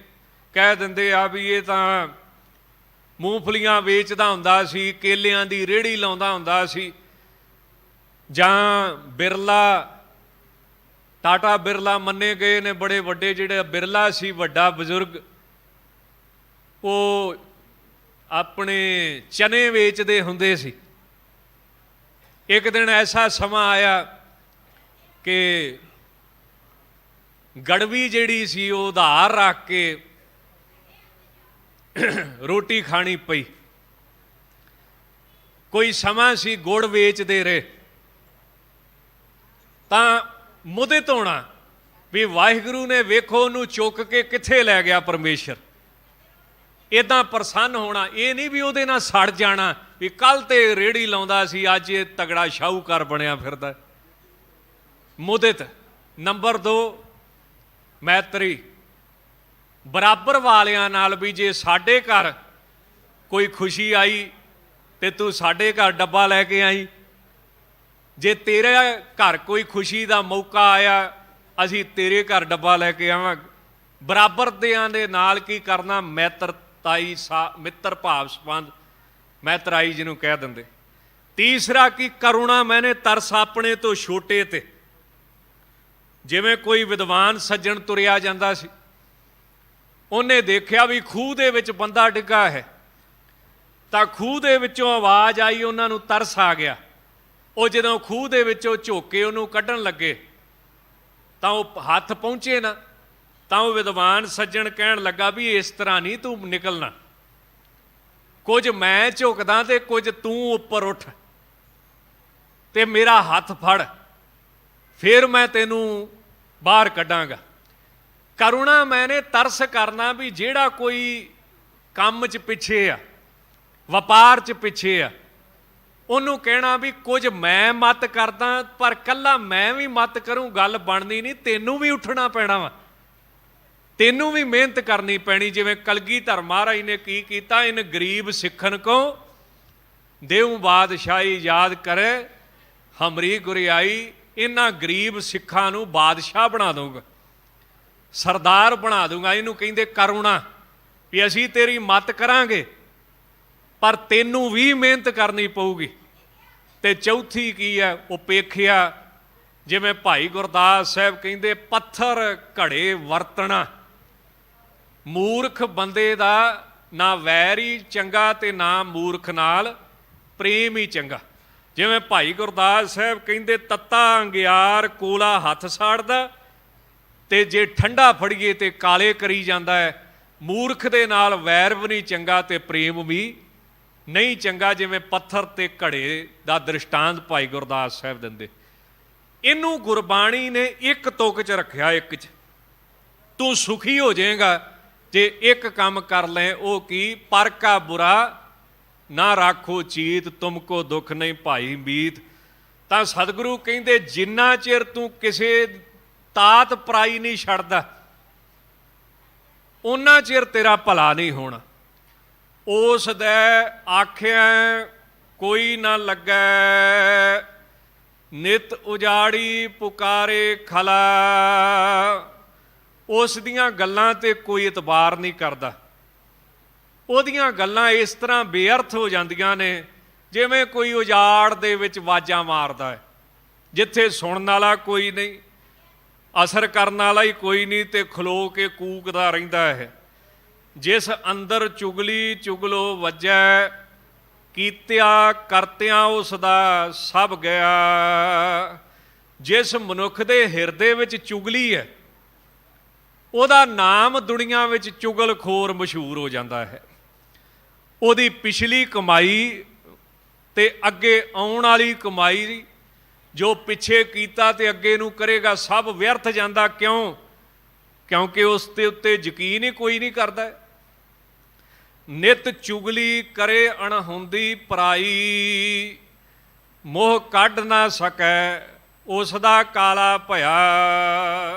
ਕਹਿ ਦਿੰਦੇ ਆ ਵੀ ਇਹ ਤਾਂ ਮੂੰਗਫਲੀਆਂ ਵੇਚਦਾ ਹੁੰਦਾ ਸੀ, ਕੇਲਿਆਂ ਦੀ ਰੇਹੜੀ ਲਾਉਂਦਾ ਹੁੰਦਾ ਸੀ, ਜਾਂ ਬਿਰਲਾ, ਟਾਟਾ ਬਿਰਲਾ ਮੰਨੇ ਗਏ ਨੇ ਬੜੇ ਵੱਡੇ, ਜਿਹੜੇ ਬਿਰਲਾ ਸੀ ਵੱਡਾ ਬਜ਼ੁਰਗ, ਉਹ ਆਪਣੇ ਚਨੇ ਵੇਚਦੇ ਹੁੰਦੇ ਸੀ। ਇੱਕ ਦਿਨ ਐਸਾ ਸਮਾਂ ਆਇਆ ਕਿ ਗੜਵੀ ਜਿਹੜੀ ਸੀ ਉਹ ਉਧਾਰ ਰੱਖ ਕੇ ਰੋਟੀ ਖਾਣੀ ਪਈ। ਕੋਈ ਸਮਾਂ ਸੀ ਗੁੜ ਵੇਚਦੇ ਰਹੇ, ਤਾਂ ਮੁਦਿਤ ਹੋਣਾ ਵੀ ਵਾਹਿਗੁਰੂ ਨੇ ਵੇਖੋ ਉਹਨੂੰ ਚੁੱਕ ਕੇ ਕਿੱਥੇ ਲੈ ਗਿਆ ਪਰਮੇਸ਼ਰ। ਇਦਾਂ ਪ੍ਰਸੰਨ ਹੋਣਾ, ਇਹ ਨਹੀਂ ਵੀ ਉਹਦੇ ਨਾਲ ਸੜ ਜਾਣਾ ਵੀ ਕੱਲ ਤੇ ਰੇੜੀ ਲਾਉਂਦਾ ਸੀ ਅੱਜ ਇਹ ਤਗੜਾ ਸ਼ਾਹੂਕਾਰ ਬਣਿਆ ਫਿਰਦਾ। ਮੁਦਿਤ। ਨੰਬਰ 2 ਮੈਤਰੀ, ਬਰਾਬਰ ਵਾਲਿਆਂ ਨਾਲ ਵੀ ਜੇ ਸਾਡੇ ਘਰ ਕੋਈ ਖੁਸ਼ੀ ਆਈ ਤੇ ਤੂੰ ਸਾਡੇ ਘਰ ਡੱਬਾ ਲੈ ਕੇ ਆਈ, ਜੇ ਤੇਰੇ ਘਰ ਕੋਈ ਖੁਸ਼ੀ ਦਾ ਮੌਕਾ ਆਇਆ ਅਸੀਂ ਤੇਰੇ ਘਰ ਡੱਬਾ ਲੈ ਕੇ ਆਵਾਂਗੇ। ਬਰਾਬਰ ਦਿਆਂ ਦੇ ਨਾਲ ਕੀ ਕਰਨਾ, ਮੈਤਰਤਾਈ ਮਿੱਤਰ ਭਾਵ ਸੰਬੰਧ, ਮੈਤਰਾਈ ਜਿਹਨੂੰ ਕਹਿ ਦਿੰਦੇ। ਤੀਸਰਾ ਕੀ, ਕਰੁਣਾ ਮੈਨੇ ਤਰਸ ਆਪਣੇ ਤੋਂ ਛੋਟੇ ਤੇ। ਜਿਵੇਂ ਕੋਈ ਵਿਦਵਾਨ ਸੱਜਣ ਤੁਰਿਆ ਜਾਂਦਾ ਸੀ, ਉਹਨੇ ਦੇਖਿਆ ਵੀ ਖੂਹ ਦੇ ਵਿੱਚ ਬੰਦਾ ਡਿੱਗਾ ਹੈ, ਤਾਂ ਖੂਹ ਦੇ ਵਿੱਚੋਂ ਆਵਾਜ਼ ਆਈ, ਉਹਨਾਂ ਨੂੰ ਤਰਸ ਆ ਗਿਆ। ਉਹ ਜਦੋਂ ਖੂਹ ਦੇ ਵਿੱਚੋਂ ਝੋਕ ਕੇ ਉਹਨੂੰ ਕੱਢਣ ਲੱਗੇ ਤਾਂ ਉਹ ਹੱਥ ਪਹੁੰਚੇ ਨਾ, ਤਾਂ ਉਹ ਵਿਦਵਾਨ ਸੱਜਣ ਕਹਿਣ ਲੱਗਾ ਵੀ ਇਸ ਤਰ੍ਹਾਂ ਨਹੀਂ ਤੂੰ ਨਿਕਲਣਾ, ਕੁਝ ਮੈਂ ਝੁਕਦਾ ਤੇ ਕੁਝ ਤੂੰ ਉੱਪਰ ਉੱਠ ਤੇ ਮੇਰਾ ਹੱਥ ਫੜ, ਫਿਰ ਮੈਂ ਤੈਨੂੰ ਬਾਹਰ ਕੱਢਾਂਗਾ। ਕਰੁਣਾ ਮੈਨੇ ਤਰਸ ਕਰਨਾ ਵੀ ਜਿਹੜਾ ਕੋਈ ਕੰਮ 'ਚ ਪਿੱਛੇ ਆ, ਵਪਾਰ 'ਚ ਪਿੱਛੇ ਆ, ਉਹਨੂੰ ਕਹਿਣਾ ਵੀ ਕੁਝ ਮੈਂ ਮਤ ਕਰਦਾ, ਪਰ ਕੱਲਾ ਮੈਂ ਵੀ ਮਤ ਕਰੂੰ ਗੱਲ ਬਣਦੀ ਨਹੀਂ, ਤੈਨੂੰ ਵੀ ਉੱਠਣਾ ਪੈਣਾ ਵਾ, ਤੈਨੂੰ ਵੀ ਮਿਹਨਤ ਕਰਨੀ ਪੈਣੀ। ਜਿਵੇਂ ਕਲਗੀਧਰ ਮਹਾਰਾਜ ਨੇ ਕੀ ਕੀਤਾ, ਇਨ ਗਰੀਬ ਸਿੱਖਣ ਕੋ ਦੇਉ ਬਾਦਸ਼ਾਹੀ ਯਾਦ ਕਰੇ ਹਮਰੀ ਗੁਰਿਆਈ। ਇਹਨਾਂ ਗਰੀਬ ਸਿੱਖਾਂ ਨੂੰ ਬਾਦਸ਼ਾਹ ਬਣਾ ਦਊਗਾ, ਸਰਦਾਰ ਬਣਾ ਦੂੰਗਾ। ਇਹਨੂੰ ਕਹਿੰਦੇ ਕਰੁਣਾ, ਵੀ ਅਸੀਂ ਤੇਰੀ ਮਤ ਕਰਾਂਗੇ ਪਰ ਤੈਨੂੰ ਵੀ ਮਿਹਨਤ ਕਰਨੀ ਪਊਗੀ। ਤੇ ਚੌਥੀ ਕੀ ਹੈ, ਉਪੇਖਿਆ। ਜਿਵੇਂ ਭਾਈ ਗੁਰਦਾਸ ਸਾਹਿਬ ਕਹਿੰਦੇ, ਪੱਥਰ ਘੜੇ ਵਰਤਣਾ। ਮੂਰਖ ਬੰਦੇ ਦਾ ਨਾ ਵੈਰ ਹੀ ਚੰਗਾ ਤੇ ਨਾ ਮੂਰਖ ਨਾਲ ਪ੍ਰੇਮ ਹੀ ਚੰਗਾ। ਜਿਵੇਂ ਭਾਈ ਗੁਰਦਾਸ ਸਾਹਿਬ ਕਹਿੰਦੇ, ਤੱਤਾ ਅੰਗਿਆਰ ਕੋਲਾ ਹੱਥ ਸਾੜਦਾ ਤੇ ਜੇ ਠੰਡਾ ਫੜੀਏ ਤੇ ਕਾਲੇ ਕਰੀ ਜਾਂਦਾ ਹੈ। ਮੂਰਖ ਦੇ ਨਾਲ ਵੈਰ ਵੀ ਨਹੀਂ ਚੰਗਾ ਤੇ ਪ੍ਰੇਮ ਵੀ ਨਹੀਂ ਚੰਗਾ। ਜਿਵੇਂ ਪੱਥਰ ਤੇ ਘੜੇ ਦਾ ਦ੍ਰਿਸ਼ਟਾਂਤ ਭਾਈ ਗੁਰਦਾਸ ਸਾਹਿਬ ਦਿੰਦੇ। ਇਹਨੂੰ ਗੁਰਬਾਣੀ ਨੇ ਇੱਕ ਤੁਕ 'ਚ ਰੱਖਿਆ, ਇੱਕ 'ਚ। ਤੂੰ ਸੁਖੀ ਹੋ ਜਾਏਗਾ ਜੇ ਇੱਕ ਕੰਮ ਕਰ ਲੈ। ਉਹ ਕੀ, ਪਰ ਕਾ ਬੁਰਾ ਨਾ ਰਾਖੋ ਚੀਤ, ਤੁਮਕੋ ਦੁੱਖ ਨਹੀਂ ਭਾਈ ਮੀਤ। ਤਾਂ ਸਤਿਗੁਰੂ ਕਹਿੰਦੇ, ਜਿੰਨਾ ਚਿਰ ਤੂੰ ਕਿਸੇ ਤਾਤ ਪਰਾਈ ਨਹੀਂ ਛੱਡਦਾ, ਉਹਨਾਂ ਚਿਰ ਤੇਰਾ ਭਲਾ ਨਹੀਂ ਹੋਣਾ। ਉਸ ਦੇ ਆਖਿਆ ਕੋਈ ਨਾ ਲੱਗੈ, ਨਿਤ ਉਜਾੜੀ ਪੁਕਾਰੇ ਖਲਾ। ਉਸ ਦੀਆਂ ਗੱਲਾਂ ਤੇ ਕੋਈ ਇਤਬਾਰ ਨਹੀਂ ਕਰਦਾ। ਉਹਦੀਆਂ ਗੱਲਾਂ ਇਸ ਤਰ੍ਹਾਂ ਬੇਅਰਥ ਹੋ ਜਾਂਦੀਆਂ ਨੇ, ਜਿਵੇਂ ਕੋਈ ਉਜਾੜ ਦੇ ਵਿੱਚ ਆਵਾਜ਼ਾਂ ਮਾਰਦਾ ਹੈ, ਜਿੱਥੇ ਸੁਣਨ ਵਾਲਾ ਕੋਈ ਨਹੀਂ, ਅਸਰ ਕਰਨ ਵਾਲਾ ਹੀ ਕੋਈ ਨਹੀਂ, ਤੇ ਖਲੋ ਕੇ ਕੂਕਦਾ ਰਹਿੰਦਾ ਹੈ। ਜਿਸ ਅੰਦਰ ਚੁਗਲੀ ਚੁਗਲੋ ਵੱਜੈ, ਕੀਤਿਆ ਕਰਤਿਆਂ ਉਸ ਦਾ ਸਭ ਗਿਆ। ਜਿਸ ਮਨੁੱਖ ਦੇ ਹਿਰਦੇ ਵਿੱਚ ਚੁਗਲੀ ਹੈ, ਉਹਦਾ ਨਾਮ ਦੁਨੀਆ ਵਿੱਚ ਚੁਗਲਖੋਰ ਮਸ਼ਹੂਰ ਹੋ ਜਾਂਦਾ ਹੈ। ਉਹਦੀ ਪਿਛਲੀ ਕਮਾਈ ਤੇ ਅੱਗੇ ਆਉਣ ਵਾਲੀ ਕਮਾਈ, ਜੋ ਪਿੱਛੇ ਕੀਤਾ ਤੇ ਅੱਗੇ ਨੂੰ ਕਰੇਗਾ, ਸਭ ਵਿਅਰਥ ਜਾਂਦਾ। ਕਿਉਂ? ਕਿਉਂਕਿ ਉਸ ਦੇ ਉੱਤੇ ਯਕੀਨ ਹੀ ਕੋਈ ਨਹੀਂ ਕਰਦਾ। ਨਿਤ ਚੁਗਲੀ ਕਰੇ ਅਣਹੋਂਦੀ ਪਰਾਈ, ਮੋਹ ਕੱਢ ਨਾ ਸਕੈ ਉਸ ਦਾ ਕਾਲਾ ਭਇਆ।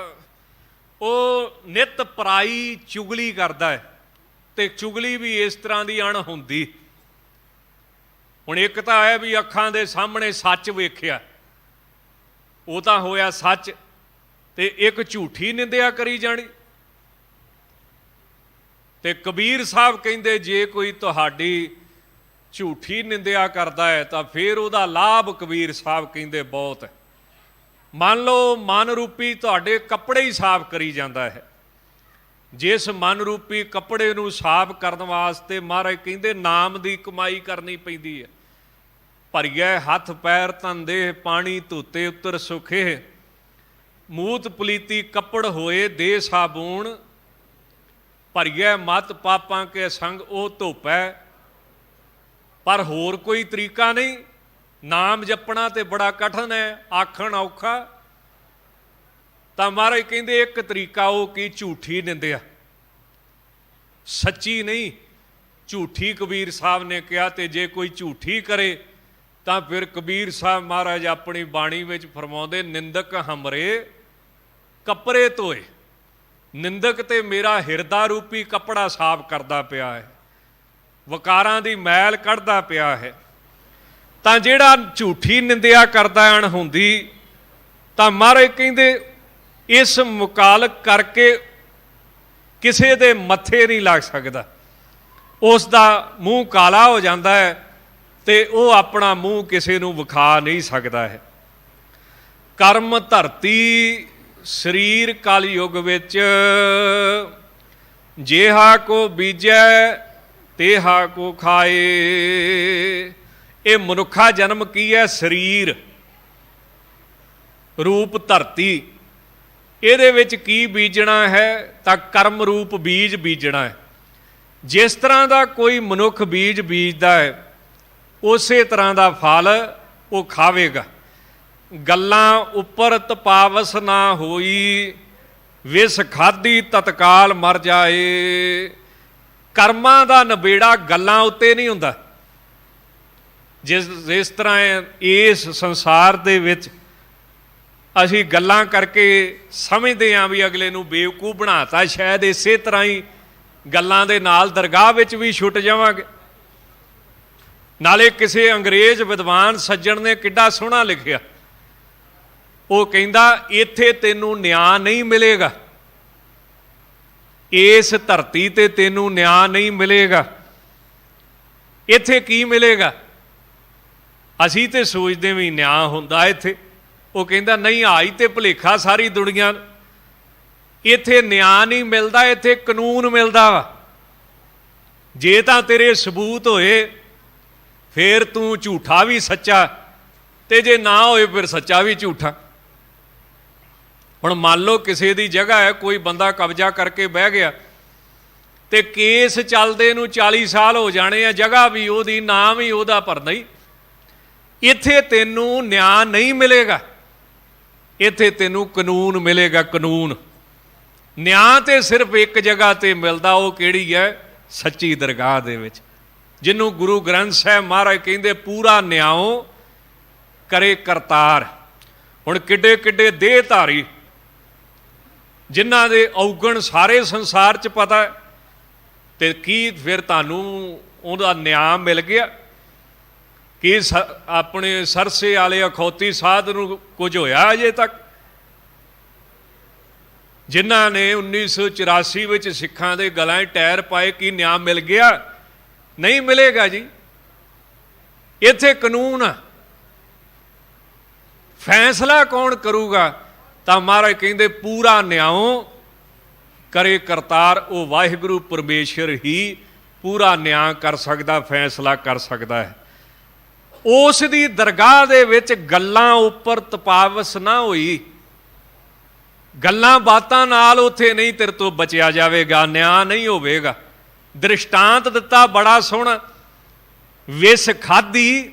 ਉਹ ਨਿਤ ਪਰਾਈ ਚੁਗਲੀ ਕਰਦਾ ਹੈ, ਤੇ ਚੁਗਲੀ ਵੀ ਇਸ ਤਰ੍ਹਾਂ ਦੀ ਅਣਹੋਂਦੀ। ਹੁਣ ਇੱਕ ਤਾਂ ਹੈ ਵੀ ਅੱਖਾਂ ਦੇ ਸਾਹਮਣੇ ਸੱਚ ਵੇਖਿਆ, ਉਹ ਤਾਂ ਹੋਇਆ ਸੱਚ, ਤੇ ਇੱਕ ਝੂਠੀ ਨਿੰਦਿਆ ਕਰੀ ਜਾਣੀ। ਤੇ ਕਬੀਰ ਸਾਹਿਬ ਕਹਿੰਦੇ, ਜੇ ਕੋਈ ਤੁਹਾਡੀ ਝੂਠੀ ਨਿੰਦਿਆ ਕਰਦਾ ਹੈ ਤਾਂ ਫਿਰ ਉਹਦਾ ਲਾਭ, ਕਬੀਰ ਸਾਹਿਬ ਕਹਿੰਦੇ, ਬਹੁਤ ਹੈ। ਮੰਨ ਲਓ ਮਨ ਰੂਪੀ ਤੁਹਾਡੇ ਕੱਪੜੇ ਹੀ ਸਾਫ਼ ਕਰੀ ਜਾਂਦਾ ਹੈ। ਜਿਸ ਮਨ ਰੂਪੀ ਕੱਪੜੇ ਨੂੰ ਸਾਫ਼ ਕਰਨ ਵਾਸਤੇ ਮਹਾਰਾਜ ਕਹਿੰਦੇ ਨਾਮ ਦੀ ਕਮਾਈ ਕਰਨੀ ਪੈਂਦੀ ਹੈ। ਭਰੀਏ ਹੱਥ ਪੈਰ ਤਨ ਦੇਹ, ਪਾਣੀ ਧੋਤੇ ਉਤਰ ਸੁਖੇ। ਮੂਤ ਪਲੀਤੀ ਕੱਪੜ ਹੋਏ ਦੇ ਸਾਬੂਣ, ਭਰੀਐ ਮਤ ਪਾਪਾਂ ਕੇ ਸੰਗ ਉਹ ਧੋਪੈ। ਪਰ ਹੋਰ ਕੋਈ ਤਰੀਕਾ ਨਹੀਂ। ਨਾਮ ਜਪਣਾ ਤੇ ਬੜਾ ਕਠਨ ਹੈ, ਆਖਣ ਔਖਾ। ਤਾਂ ਮਹਾਰਾਜ ਕਹਿੰਦੇ ਇੱਕ ਤਰੀਕਾ ਉਹ ਕੀ, ਝੂਠੀ ਨਿੰਦਿਆ, ਸੱਚੀ ਨਹੀਂ, ਝੂਠੀ। ਕਬੀਰ ਸਾਹਿਬ ਨੇ ਕਿਹਾ, ਤੇ ਜੇ ਕੋਈ ਝੂਠੀ ਕਰੇ ਤਾਂ ਫਿਰ ਕਬੀਰ ਸਾਹਿਬ ਮਹਾਰਾਜ ਆਪਣੀ ਬਾਣੀ ਵਿੱਚ ਫਰਮਾਉਂਦੇ, ਨਿੰਦਕ ਹਮਰੇ ਕੱਪੜੇ ਧੋਏ। ਨਿੰਦਕ ਤੇ ਮੇਰਾ ਹਿਰਦਾ ਰੂਪੀ ਕੱਪੜਾ ਸਾਫ਼ ਕਰਦਾ ਪਿਆ ਹੈ, ਵਕਾਰਾਂ ਦੀ ਮੈਲ ਕੱਢਦਾ ਪਿਆ ਹੈ। ਤਾਂ ਜਿਹੜਾ ਝੂਠੀ ਨਿੰਦਿਆ ਕਰਦਾ ਅਣਹੋਂਦੀ, ਤਾਂ ਮਹਾਰਾਜ ਕਹਿੰਦੇ ਇਸ ਮੁਕਾਲਕ ਕਰਕੇ ਕਿਸੇ ਦੇ ਮੱਥੇ ਨਹੀਂ ਲੱਗ ਸਕਦਾ। ਉਸ ਦਾ ਮੂੰਹ ਕਾਲਾ ਹੋ ਜਾਂਦਾ ਹੈ ਤੇ ਉਹ ਆਪਣਾ ਮੂੰਹ ਕਿਸੇ ਨੂੰ ਵਿਖਾ ਨਹੀਂ ਸਕਦਾ ਹੈ। ਕਰਮ ਧਰਤੀ ਸਰੀਰ ਕਲਯੁਗ ਵਿੱਚ, ਜੇਹਾ ਕੋ ਬੀਜੈ ਤੇਹਾ ਕੋ ਖਾਏ। ਇਹ ਮਨੁੱਖਾ ਜਨਮ ਕੀ ਹੈ? ਸਰੀਰ ਰੂਪ ਧਰਤੀ। ਇਹਦੇ ਵਿੱਚ ਕੀ ਬੀਜਣਾ ਹੈ? ਤਾਂ ਕਰਮ ਰੂਪ ਬੀਜ ਬੀਜਣਾ ਹੈ। ਜਿਸ ਤਰ੍ਹਾਂ ਦਾ ਕੋਈ ਮਨੁੱਖ ਬੀਜ ਬੀਜਦਾ ਹੈ, ਉਸੇ ਤਰ੍ਹਾਂ ਦਾ ਫਲ ਉਹ ਖਾਵੇਗਾ। ਗੱਲਾਂ ਉੱਪਰ ਤਪਾਵਸ ਨਾ ਹੋਈ, ਵਿਸ ਖਾਧੀ ਤਤਕਾਲ ਮਰ ਜਾਏ। ਕਰਮਾਂ ਦਾ ਨਬੇੜਾ ਗੱਲਾਂ ਉੱਤੇ ਨਹੀਂ ਹੁੰਦਾ। ਜਿਸ ਤਰ੍ਹਾਂ ਇਸ ਸੰਸਾਰ ਦੇ ਵਿੱਚ ਅਸੀਂ ਗੱਲਾਂ ਕਰਕੇ ਸਮਝਦੇ ਹਾਂ ਵੀ ਅਗਲੇ ਨੂੰ ਬੇਵਕੂਫ ਬਣਾਤਾ, ਸ਼ਾਇਦ ਇਸੇ ਤਰ੍ਹਾਂ ਹੀ ਗੱਲਾਂ ਦੇ ਨਾਲ ਦਰਗਾਹ ਵਿੱਚ ਵੀ ਛੁੱਟ ਜਾਵਾਂਗੇ। ਨਾਲੇ ਕਿਸੇ ਅੰਗਰੇਜ਼ ਵਿਦਵਾਨ ਸੱਜਣ ਨੇ ਕਿੱਡਾ ਸੋਹਣਾ ਲਿਖਿਆ, ਉਹ ਕਹਿੰਦਾ ਇੱਥੇ ਤੈਨੂੰ ਨਿਆਂ ਨਹੀਂ ਮਿਲੇਗਾ, ਇਸ ਧਰਤੀ ਤੇ ਤੈਨੂੰ ਨਿਆਂ ਨਹੀਂ ਮਿਲੇਗਾ। ਇੱਥੇ ਕੀ ਮਿਲੇਗਾ? ਅਸੀਂ ਤੇ ਸੋਚਦੇ ਵੀ ਨਿਆਂ ਹੁੰਦਾ ਇੱਥੇ। ਉਹ ਕਹਿੰਦਾ ਨਹੀਂ, ਆਈ ਤੇ ਭੁਲੇਖਾ ਸਾਰੀ ਦੁਨੀਆ। ਇੱਥੇ ਨਿਆਂ ਨਹੀਂ ਮਿਲਦਾ, ਇੱਥੇ ਕਾਨੂੰਨ ਮਿਲਦਾ ਵਾ। ਜੇ ਤਾਂ ਤੇਰੇ ਸਬੂਤ ਹੋਏ ਫੇਰ ਤੂੰ ਝੂਠਾ ਵੀ ਸੱਚਾ, ਤੇ ਜੇ ਨਾ ਹੋਏ ਫਿਰ ਸੱਚਾ ਵੀ ਝੂਠਾ। ਹੁਣ ਮੰਨ ਲਓ ਕਿਸੇ ਦੀ ਜਗ੍ਹਾ ਹੈ, ਕੋਈ ਬੰਦਾ ਕਬਜ਼ਾ ਕਰਕੇ ਬਹਿ ਗਿਆ ਤੇ ਕੇਸ ਚੱਲਦੇ ਨੂੰ 40 ਸਾਲ ਹੋ ਜਾਣੇ ਆ, ਜਗ੍ਹਾ ਵੀ ਉਹਦੀ, ਨਾਮ ਵੀ ਉਹਦਾ, ਪਰ ਨਹੀਂ, ਇੱਥੇ ਤੈਨੂੰ ਨਿਆਂ ਨਹੀਂ ਮਿਲੇਗਾ। ਇੱਥੇ ਤੈਨੂੰ ਕਾਨੂੰਨ ਮਿਲੇਗਾ, ਕਾਨੂੰਨ। ਨਿਆਂ ਤੇ ਸਿਰਫ ਇੱਕ ਜਗ੍ਹਾ ਤੇ ਮਿਲਦਾ, ਉਹ ਕਿਹੜੀ ਹੈ? ਸੱਚੀ ਦਰਗਾਹ ਦੇ ਵਿੱਚ, ਜਿਹਨੂੰ ਗੁਰੂ ਗ੍ਰੰਥ ਸਾਹਿਬ ਮਹਾਰਾਜ ਕਹਿੰਦੇ ਪੂਰਾ ਨਿਆਓ ਕਰੇ ਕਰਤਾਰ। ਹੁਣ ਕਿੱਡੇ ਕਿੱਡੇ ਦੇਹ ਧਾਰੀ, ਜਿਨ੍ਹਾਂ ਦੇ ਔਗਣ ਸਾਰੇ ਸੰਸਾਰ 'ਚ ਪਤਾ, ਤੇ ਕੀ ਫਿਰ ਤੁਹਾਨੂੰ ਉਹਦਾ ਨਿਆਂ ਮਿਲ ਗਿਆ? ਕਿ ਆਪਣੇ ਸਰਸੇ ਵਾਲੇ ਅਖੌਤੀ ਸਾਧ ਨੂੰ ਕੁਝ ਹੋਇਆ ਅਜੇ ਤੱਕ? ਜਿਨ੍ਹਾਂ ਨੇ 1984 ਵਿੱਚ ਸਿੱਖਾਂ ਦੇ ਗਲਾਂ 'ਚ ਟਾਇਰ ਪਾਏ, ਕੀ ਨਿਆਂ ਮਿਲ ਗਿਆ? ਨਹੀਂ ਮਿਲੇਗਾ ਜੀ। ਇੱਥੇ ਕਾਨੂੰਨ ਆ। ਫੈਸਲਾ ਕੌਣ ਕਰੂਗਾ? ਤਾਂ ਮਹਾਰਾਜ ਕਹਿੰਦੇ ਪੂਰਾ ਨਿਆਓ ਕਰੇ ਕਰਤਾਰ। ਉਹ ਵਾਹਿਗੁਰੂ ਪਰਮੇਸ਼ਰ ਹੀ ਪੂਰਾ ਨਿਆਂ ਕਰ ਸਕਦਾ, ਫੈਸਲਾ ਕਰ ਸਕਦਾ ਹੈ। ਉਸ ਦੀ ਦਰਗਾਹ ਦੇ ਵਿੱਚ ਗੱਲਾਂ ਉੱਪਰ ਤਪਾਵਸ ਨਾ ਹੋਈ, ਗੱਲਾਂ ਬਾਤਾਂ ਨਾਲ ਉੱਥੇ ਨਹੀਂ ਤੇਰੇ ਤੋਂ ਬਚਿਆ ਜਾਵੇਗਾ, ਨਿਆਂ ਨਹੀਂ ਹੋਵੇਗਾ। ਦ੍ਰਿਸ਼ਟਾਂਤ ਦਿੱਤਾ ਬੜਾ ਸੋਹਣਾ, ਵਿਸ ਖਾਧੀ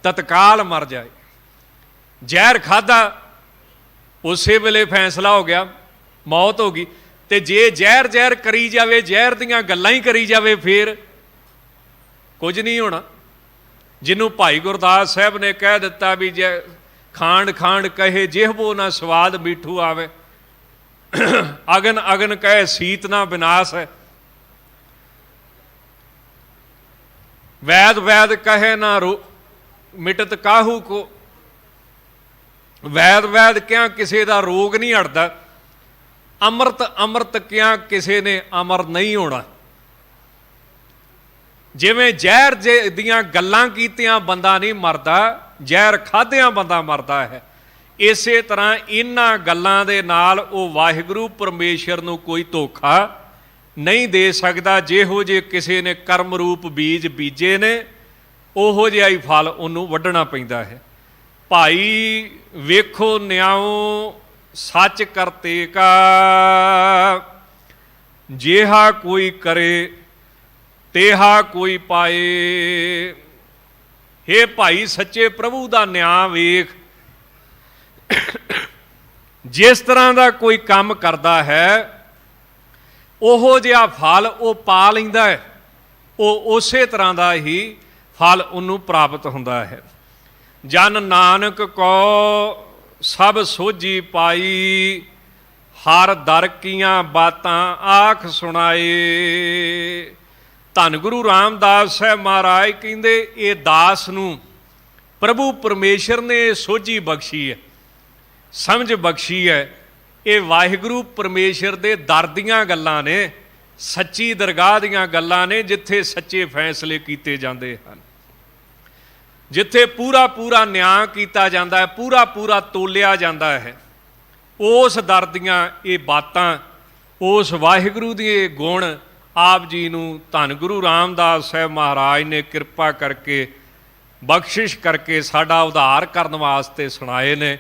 ਤਤਕਾਲ ਮਰ ਜਾਏ। ਜ਼ਹਿਰ ਖਾਧਾ, ਉਸੇ ਵੇਲੇ ਫੈਸਲਾ ਹੋ ਗਿਆ, ਮੌਤ ਹੋ ਗਈ। ਤੇ ਜੇ ਜ਼ਹਿਰ ਜ਼ਹਿਰ ਕਰੀ ਜਾਵੇ, ਜ਼ਹਿਰ ਦੀਆਂ ਗੱਲਾਂ ਹੀ ਕਰੀ ਜਾਵੇ, ਫੇਰ ਕੁਝ ਨਹੀਂ ਹੋਣਾ। ਜਿਹਨੂੰ ਭਾਈ ਗੁਰਦਾਸ ਸਾਹਿਬ ਨੇ ਕਹਿ ਦਿੱਤਾ ਵੀ ਜੇ ਖਾਂਡ ਖਾਂਡ ਕਹੇ ਜਿਹਬੋ ਨਾ ਸਵਾਦ ਮਿੱਠੂ ਆਵੇ, ਅਗਨ ਅਗਨ ਕਹੇ ਸੀਤ ਨਾ ਵਿਨਾਸ਼ ਹੈ, ਵੈਦ ਵੈਦ ਕਹੇ ਨਾ ਮਿਟਤ ਕਾਹੂ ਕੋ। ਵੈਦ ਵੈਦ ਕਿਆ ਕਿਸੇ ਦਾ ਰੋਗ ਨਹੀਂ ਹਟਦਾ, ਅੰਮ੍ਰਿਤ ਅੰਮ੍ਰਿਤ ਕਿਆ ਕਿਸੇ ਨੇ ਅਮਰ ਨਹੀਂ ਹੋਣਾ। ਜਿਵੇਂ ਜ਼ਹਿਰ ਦੀਆਂ ਗੱਲਾਂ ਕੀਤਿਆਂ ਬੰਦਾ ਨਹੀਂ ਮਰਦਾ, ਜ਼ਹਿਰ ਖਾਧਿਆਂ ਬੰਦਾ ਮਰਦਾ ਹੈ। ਇਸੇ ਤਰ੍ਹਾਂ ਇਹਨਾਂ ਗੱਲਾਂ ਦੇ ਨਾਲ ਉਹ ਵਾਹਿਗੁਰੂ ਪਰਮੇਸ਼ਰ ਨੂੰ ਕੋਈ ਧੋਖਾ ਨਹੀਂ ਦੇ ਸਕਦਾ। ਜਿਹੋ ਜੇ ਕਿਸੇ ਨੇ ਕਰਮ ਰੂਪ ਬੀਜ ਬੀਜੇ ਨੇ, ਉਹੋ ਜਿਹਾ ਹੀ ਫਲ ਉਹਨੂੰ ਵੱਢਣਾ ਪੈਂਦਾ ਹੈ। ਭਾਈ ਵੇਖੋ ਨਿਆਓ सच करते का, जेहा कोई करे तेहा कोई पाए। हे भाई सच्चे प्रभु का न्याय वेख, जिस तरह का कोई काम करता है ओहो जिहा फल वो पा लैंदा है, वो उस तरह का ही फल उन्होंने प्राप्त होता है। जन नानक को सब सोझी पाई, हर दर कियां बातां आख सुनाए। धन गुरु रामदास साहब महाराज कहते ये दास नूं प्रभु परमेश्वर ने सोझी बख्शी है, समझ बख्शी है। ये वाहिगुरु परमेश्वर दे दर दीआं गल्लां ने, सच्ची दरगाह दीआं गल्लां ने, जिथे सच्चे फैसले कीते जाते हैं, जिथे पूरा पूरा न्याय किया जाता है, पूरा पूरा तोलिया जाता है। उस दर दीआं ये बातां, उस वाहिगुरु दे गुण आप जी नूं धन गुरु रामदास साहब महाराज ने किरपा करके बख्शिश करके साडा उद्धार करन वास्ते सुनाए ने।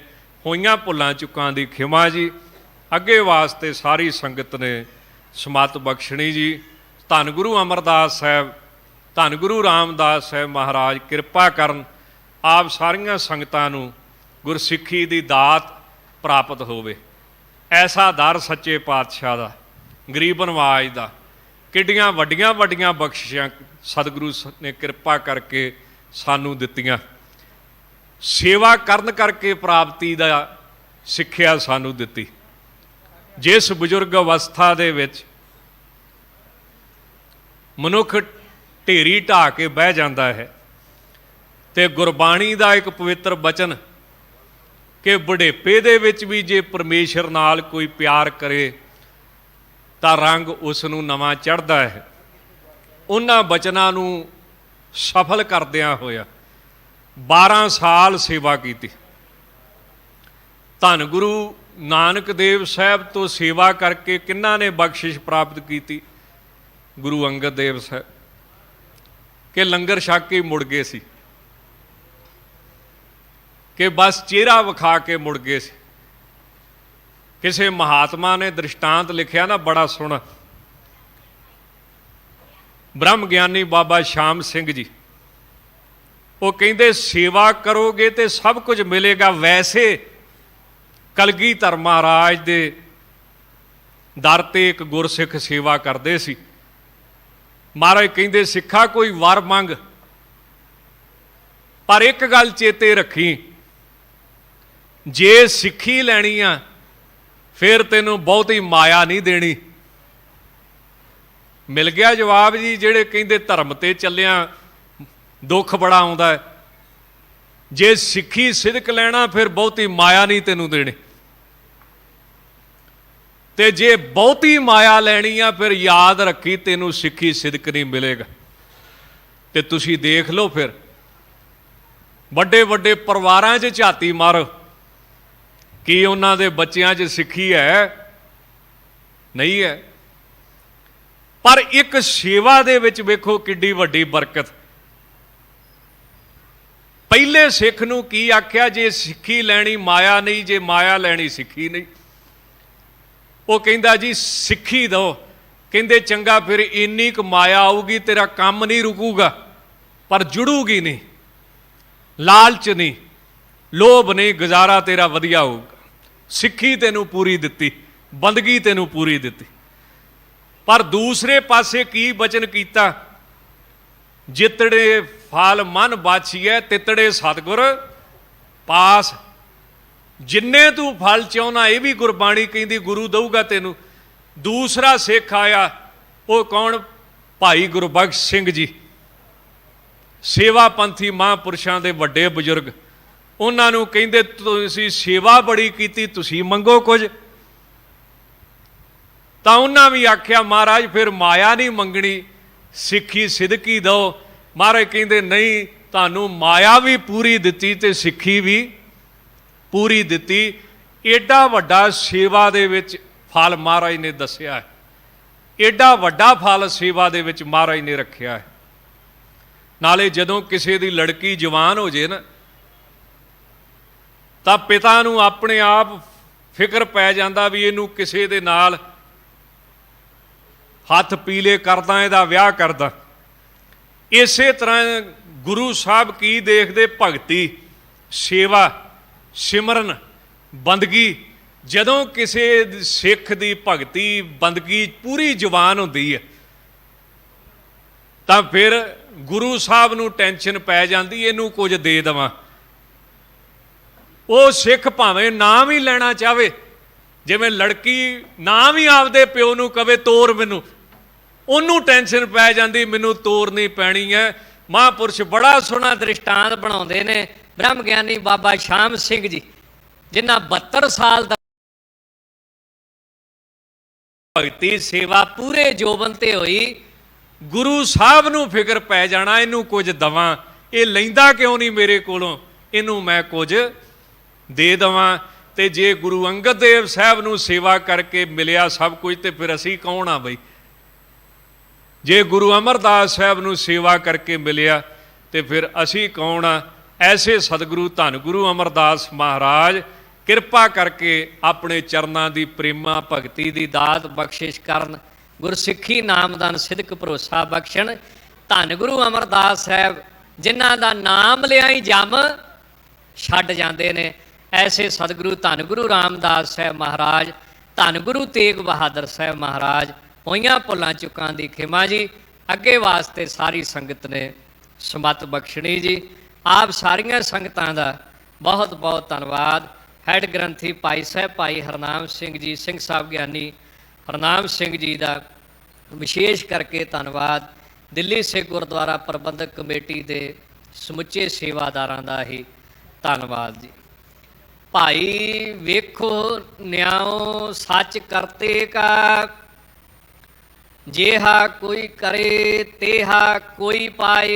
होइयां भुल्लां चुकां दी खिमा जी, अगे वास्ते सारी संगत ने समत बख्शणी जी। धन गुरु अमरदास साहब, धन गुरु रामदास साहब महाराज किरपा करन, आप सारियां संगतां नूं गुरसिੱਖੀ दी दात प्राप्त होवे। ऐसा दर सच्चे पातशाह दा, गरीब नवाज दा, किड्डियां वड्डियां वड्डियां बख्शिशां सतगुरु ने किरपा करके सानू दित्तियां। सेवा करन करके प्राप्ति दा सिੱਖਿਆ सानू दित्ती। जिस बजुर्ग अवस्था दे विच मनुख ढेरी ढा के बह जाता है, तो गुरबाणी का एक पवित्र बचन कि बुढ़ेपे दे विच भी जे परमेश्वर नाल कोई प्यार करे तो रंग उसनूं नवां चढ़दा है। उन्हां बचनां नूं सफल करदिआं होया 12 साल सेवा की। धन गुरु नानक देव साहब तो सेवा करके किन्हां ने बख्शिश प्राप्त की? गुरु अंगद देव साहब कि लंगर छक के मुड़ गए सी, कि बस चेहरा विखा के मुड़ गए सी। किसी महात्मा ने दृष्टांत लिखिया ना बड़ा सोहना, ब्रह्म ज्ञानी बाबा श्याम सिंह जी, वो कहते सेवा करोगे तो सब कुछ मिलेगा। वैसे कलगीधर महाराज दे दर ते एक गुरसिख सेवा करते सी। महाराज कहते सिखा कोई वर मंग, पर एक गल चेते रखी, जे सिੱਖੀ लैनी आ फिर तेनों बहुती माया नहीं देनी। मिल गया जवाब जी। जेड़े कहते धर्म ते चलिया दुख बड़ा आउंदा है, जे सिੱਖੀ सिदक लैना फिर बहुती माया नहीं तेनों देनी, ते जे बहुती माया लैनी आ फिर याद रखी तेनों सिੱਖੀ सिदक नहीं मिलेगा। ते तुसी देख लो फिर वड्डे वड्डे परिवारां 'च झाती मारो कि उन्हां दे बच्चियां 'च सिੱਖੀ है नहीं है। पर एक सेवा दे विच वेखो किड्डी वड्डी बरकत। पहले सिख नूं की आख्या, जे सिੱਖੀ लैनी माया नहीं, जे माया लैनी सिੱਖੀ नहीं। वो कहंदा जी सिੱਖੀ दो, कहंदे चंगा फिर इन्नी क माया आऊगी तेरा काम नहीं रुकूगा, पर जुड़ूगी नहीं, लालच नहीं, लोभ नहीं, गुजारा तेरा वधिया होगा। सिੱਖੀ तेनू पूरी दिती, बंदगी तेनू पूरी दिती। पर दूसरे पासे की बचन किया, जितड़े फल मन बाछिए तितड़े सतगुर पास। जिन्ने तू फल चाहना, ये भी गुरबाणी कहती गुरु दऊगा तेनू। दूसरा सिख आया, वो कौन? भाई गुरबख्श सिंह जी, सेवा पंथी महापुरुषों के वड्डे बजुर्ग। उन्होंने कहते तुसी सेवा बड़ी की, तुसी मंगो कुछ। तो उन्होंने भी आख्या महाराज फिर माया नहीं मंगनी, सिੱਖੀ सिदकी दो। महाराज कहते नहीं, तुहानू माया भी पूरी दिती ते सिੱਖੀ भी पूरी दिती। एडा वड्डा सेवा दे विच फल महाराज ने दसिया है, एडा वड्डा फल सेवा दे विच महाराज ने रखिया है। नाले जदों किसी दी लड़की जवान हो जाए ना, तो पिता नूं अपने आप ਫਿਕਰ ਪੈ ਜਾਂਦਾ ਵੀ ਇਹਨੂੰ ਕਿਸੇ ਦੇ ਨਾਲ ਹੱਥ ਪੀਲੇ ਕਰਦਾ, ਇਹਦਾ ਵਿਆਹ ਕਰਦਾ। ਇਸੇ ਤਰ੍ਹਾਂ ਗੁਰੂ ਸਾਹਿਬ ਕੀ ਦੇਖਦੇ? ਭਗਤੀ, ਸੇਵਾ, ਸਿਮਰਨ, ਬੰਦਗੀ। ਜਦੋਂ ਕਿਸੇ ਸਿੱਖ ਦੀ ਭਗਤੀ ਬੰਦਗੀ ਪੂਰੀ ਜਵਾਨ ਹੁੰਦੀ ਹੈ ਤਾਂ ਫਿਰ ਗੁਰੂ ਸਾਹਿਬ ਨੂੰ ਟੈਨਸ਼ਨ ਪੈ ਜਾਂਦੀ, ਇਹਨੂੰ ਕੁਝ ਦੇ ਦੇਵਾਂ। ਉਹ ਸਿੱਖ ਭਾਵੇਂ ਨਾਮ ਹੀ ਲੈਣਾ ਚਾਹਵੇ, ਜਿਵੇਂ ਲੜਕੀ ਨਾਮ ਹੀ ਆਪਦੇ ਪਿਓ ਨੂੰ ਕਵੇ ਤੋਰ ਮੈਨੂੰ, ਉਹਨੂੰ ਟੈਨਸ਼ਨ ਪੈ ਜਾਂਦੀ ਮੈਨੂੰ ਤੋਰਨੀ ਪੈਣੀ ਹੈ। ਮਹਾਂਪੁਰਸ਼ ਬੜਾ ਸੋਹਣਾ ਦ੍ਰਿਸ਼ਟਾਂਤ ਬਣਾਉਂਦੇ ਨੇ, ਬ੍ਰਹਮ ਗਿਆਨੀ ਬਾਬਾ ਸ਼ਾਮ ਸਿੰਘ ਜੀ, ਜਿਨ੍ਹਾਂ 72 ਸਾਲ ਦਾ ਭਗਤੀ ਸੇਵਾ ਪੂਰੇ ਜੋਬਨ ਤੇ ਹੋਈ। ਗੁਰੂ ਸਾਹਿਬ ਨੂੰ ਫਿਕਰ ਪੈ ਜਾਣਾ ਇਹਨੂੰ ਕੁਝ ਦਵਾਂ, ਇਹ ਲੈਂਦਾ ਕਿਉਂ ਨਹੀਂ ਮੇਰੇ ਕੋਲੋਂ, ਇਹਨੂੰ ਮੈਂ ਕੁਝ ਦੇ ਦੇਵਾਂ। ਤੇ ਜੇ ਗੁਰੂ ਅੰਗਦ ਦੇਵ ਸਾਹਿਬ ਨੂੰ ਸੇਵਾ ਕਰਕੇ ਮਿਲਿਆ ਸਭ ਕੁਝ ਤੇ ਫਿਰ ਅਸੀਂ ਕੌਣ ਆ ਬਈ? ਜੇ ਗੁਰੂ ਅਮਰਦਾਸ ਸਾਹਿਬ ਨੂੰ ਸੇਵਾ ਕਰਕੇ ਮਿਲਿਆ ਤੇ ਫਿਰ ਅਸੀਂ ਕੌਣ ਆ? ਐਸੇ ਸਤਿਗੁਰੂ ਧੰਨ ਗੁਰੂ ਅਮਰਦਾਸ ਮਹਾਰਾਜ ਕਿਰਪਾ ਕਰਕੇ ਆਪਣੇ ਚਰਨਾਂ ਦੀ ਪ੍ਰੇਮਾ ਭਗਤੀ ਦੀ ਦਾਤ ਬਖਸ਼ਿਸ਼ ਕਰਨ, ਗੁਰਸਿੱਖੀ ਨਾਮਦਾਨ ਸਿਦਕ ਭਰੋਸਾ ਬਖਸ਼ਣ। ਧੰਨ ਗੁਰੂ ਅਮਰਦਾਸ ਸਾਹਿਬ ਜਿਨ੍ਹਾਂ ਦਾ ਨਾਮ ਲਿਆ ਹੀ ਜੰਮ ਛੱਡ ਜਾਂਦੇ ਨੇ, ਐਸੇ ਸਤਿਗੁਰੂ ਧੰਨ ਗੁਰੂ ਰਾਮਦਾਸ ਸਾਹਿਬ ਮਹਾਰਾਜ, ਧੰਨ ਗੁਰੂ ਤੇਗ ਬਹਾਦਰ ਸਾਹਿਬ ਮਹਾਰਾਜ, ਹੋਈਆਂ ਭੁੱਲਾਂ ਚੁੱਕਾਂ ਦੀ ਖਿਮਾ ਜੀ। ਅੱਗੇ ਵਾਸਤੇ ਸਾਰੀ ਸੰਗਤ ਨੇ ਸਮਤ ਬਖਸ਼ਣੀ ਜੀ। ਆਪ ਸਾਰੀਆਂ ਸੰਗਤਾਂ ਦਾ ਬਹੁਤ ਬਹੁਤ ਧੰਨਵਾਦ। ਹੈਡ ਗ੍ਰੰਥੀ ਭਾਈ ਸਾਹਿਬ ਭਾਈ ਹਰਨਾਮ ਸਿੰਘ ਜੀ, ਸਿੰਘ ਸਾਹਿਬ ਗਿਆਨੀ ਹਰਨਾਮ ਸਿੰਘ ਜੀ ਦਾ ਵਿਸ਼ੇਸ਼ ਕਰਕੇ ਧੰਨਵਾਦ। ਦਿੱਲੀ ਸਿੱਖ ਗੁਰਦੁਆਰਾ ਪ੍ਰਬੰਧਕ ਕਮੇਟੀ ਦੇ ਸਮੁੱਚੇ ਸੇਵਾਦਾਰਾਂ ਦਾ ਹੀ ਧੰਨਵਾਦ ਜੀ। ਭਾਈ ਵੇਖੋ ਨਿਆਓ ਸੱਚ ਕਰਤੇ ਕਾ, ਜੇਹਾ ਕੋਈ ਕਰੇ ਤੇਹਾ ਕੋਈ ਪਾਏ।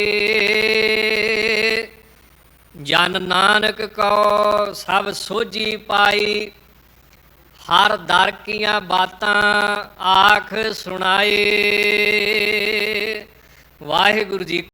ਜਨ ਨਾਨਕ ਕੋ ਸਭ ਸੋਝੀ ਪਾਈ, ਹਰ ਦਰ ਕੀਆਂ ਬਾਤਾਂ ਆਖ ਸੁਣਾਏ। ਵਾਹਿਗੁਰੂ ਜੀ।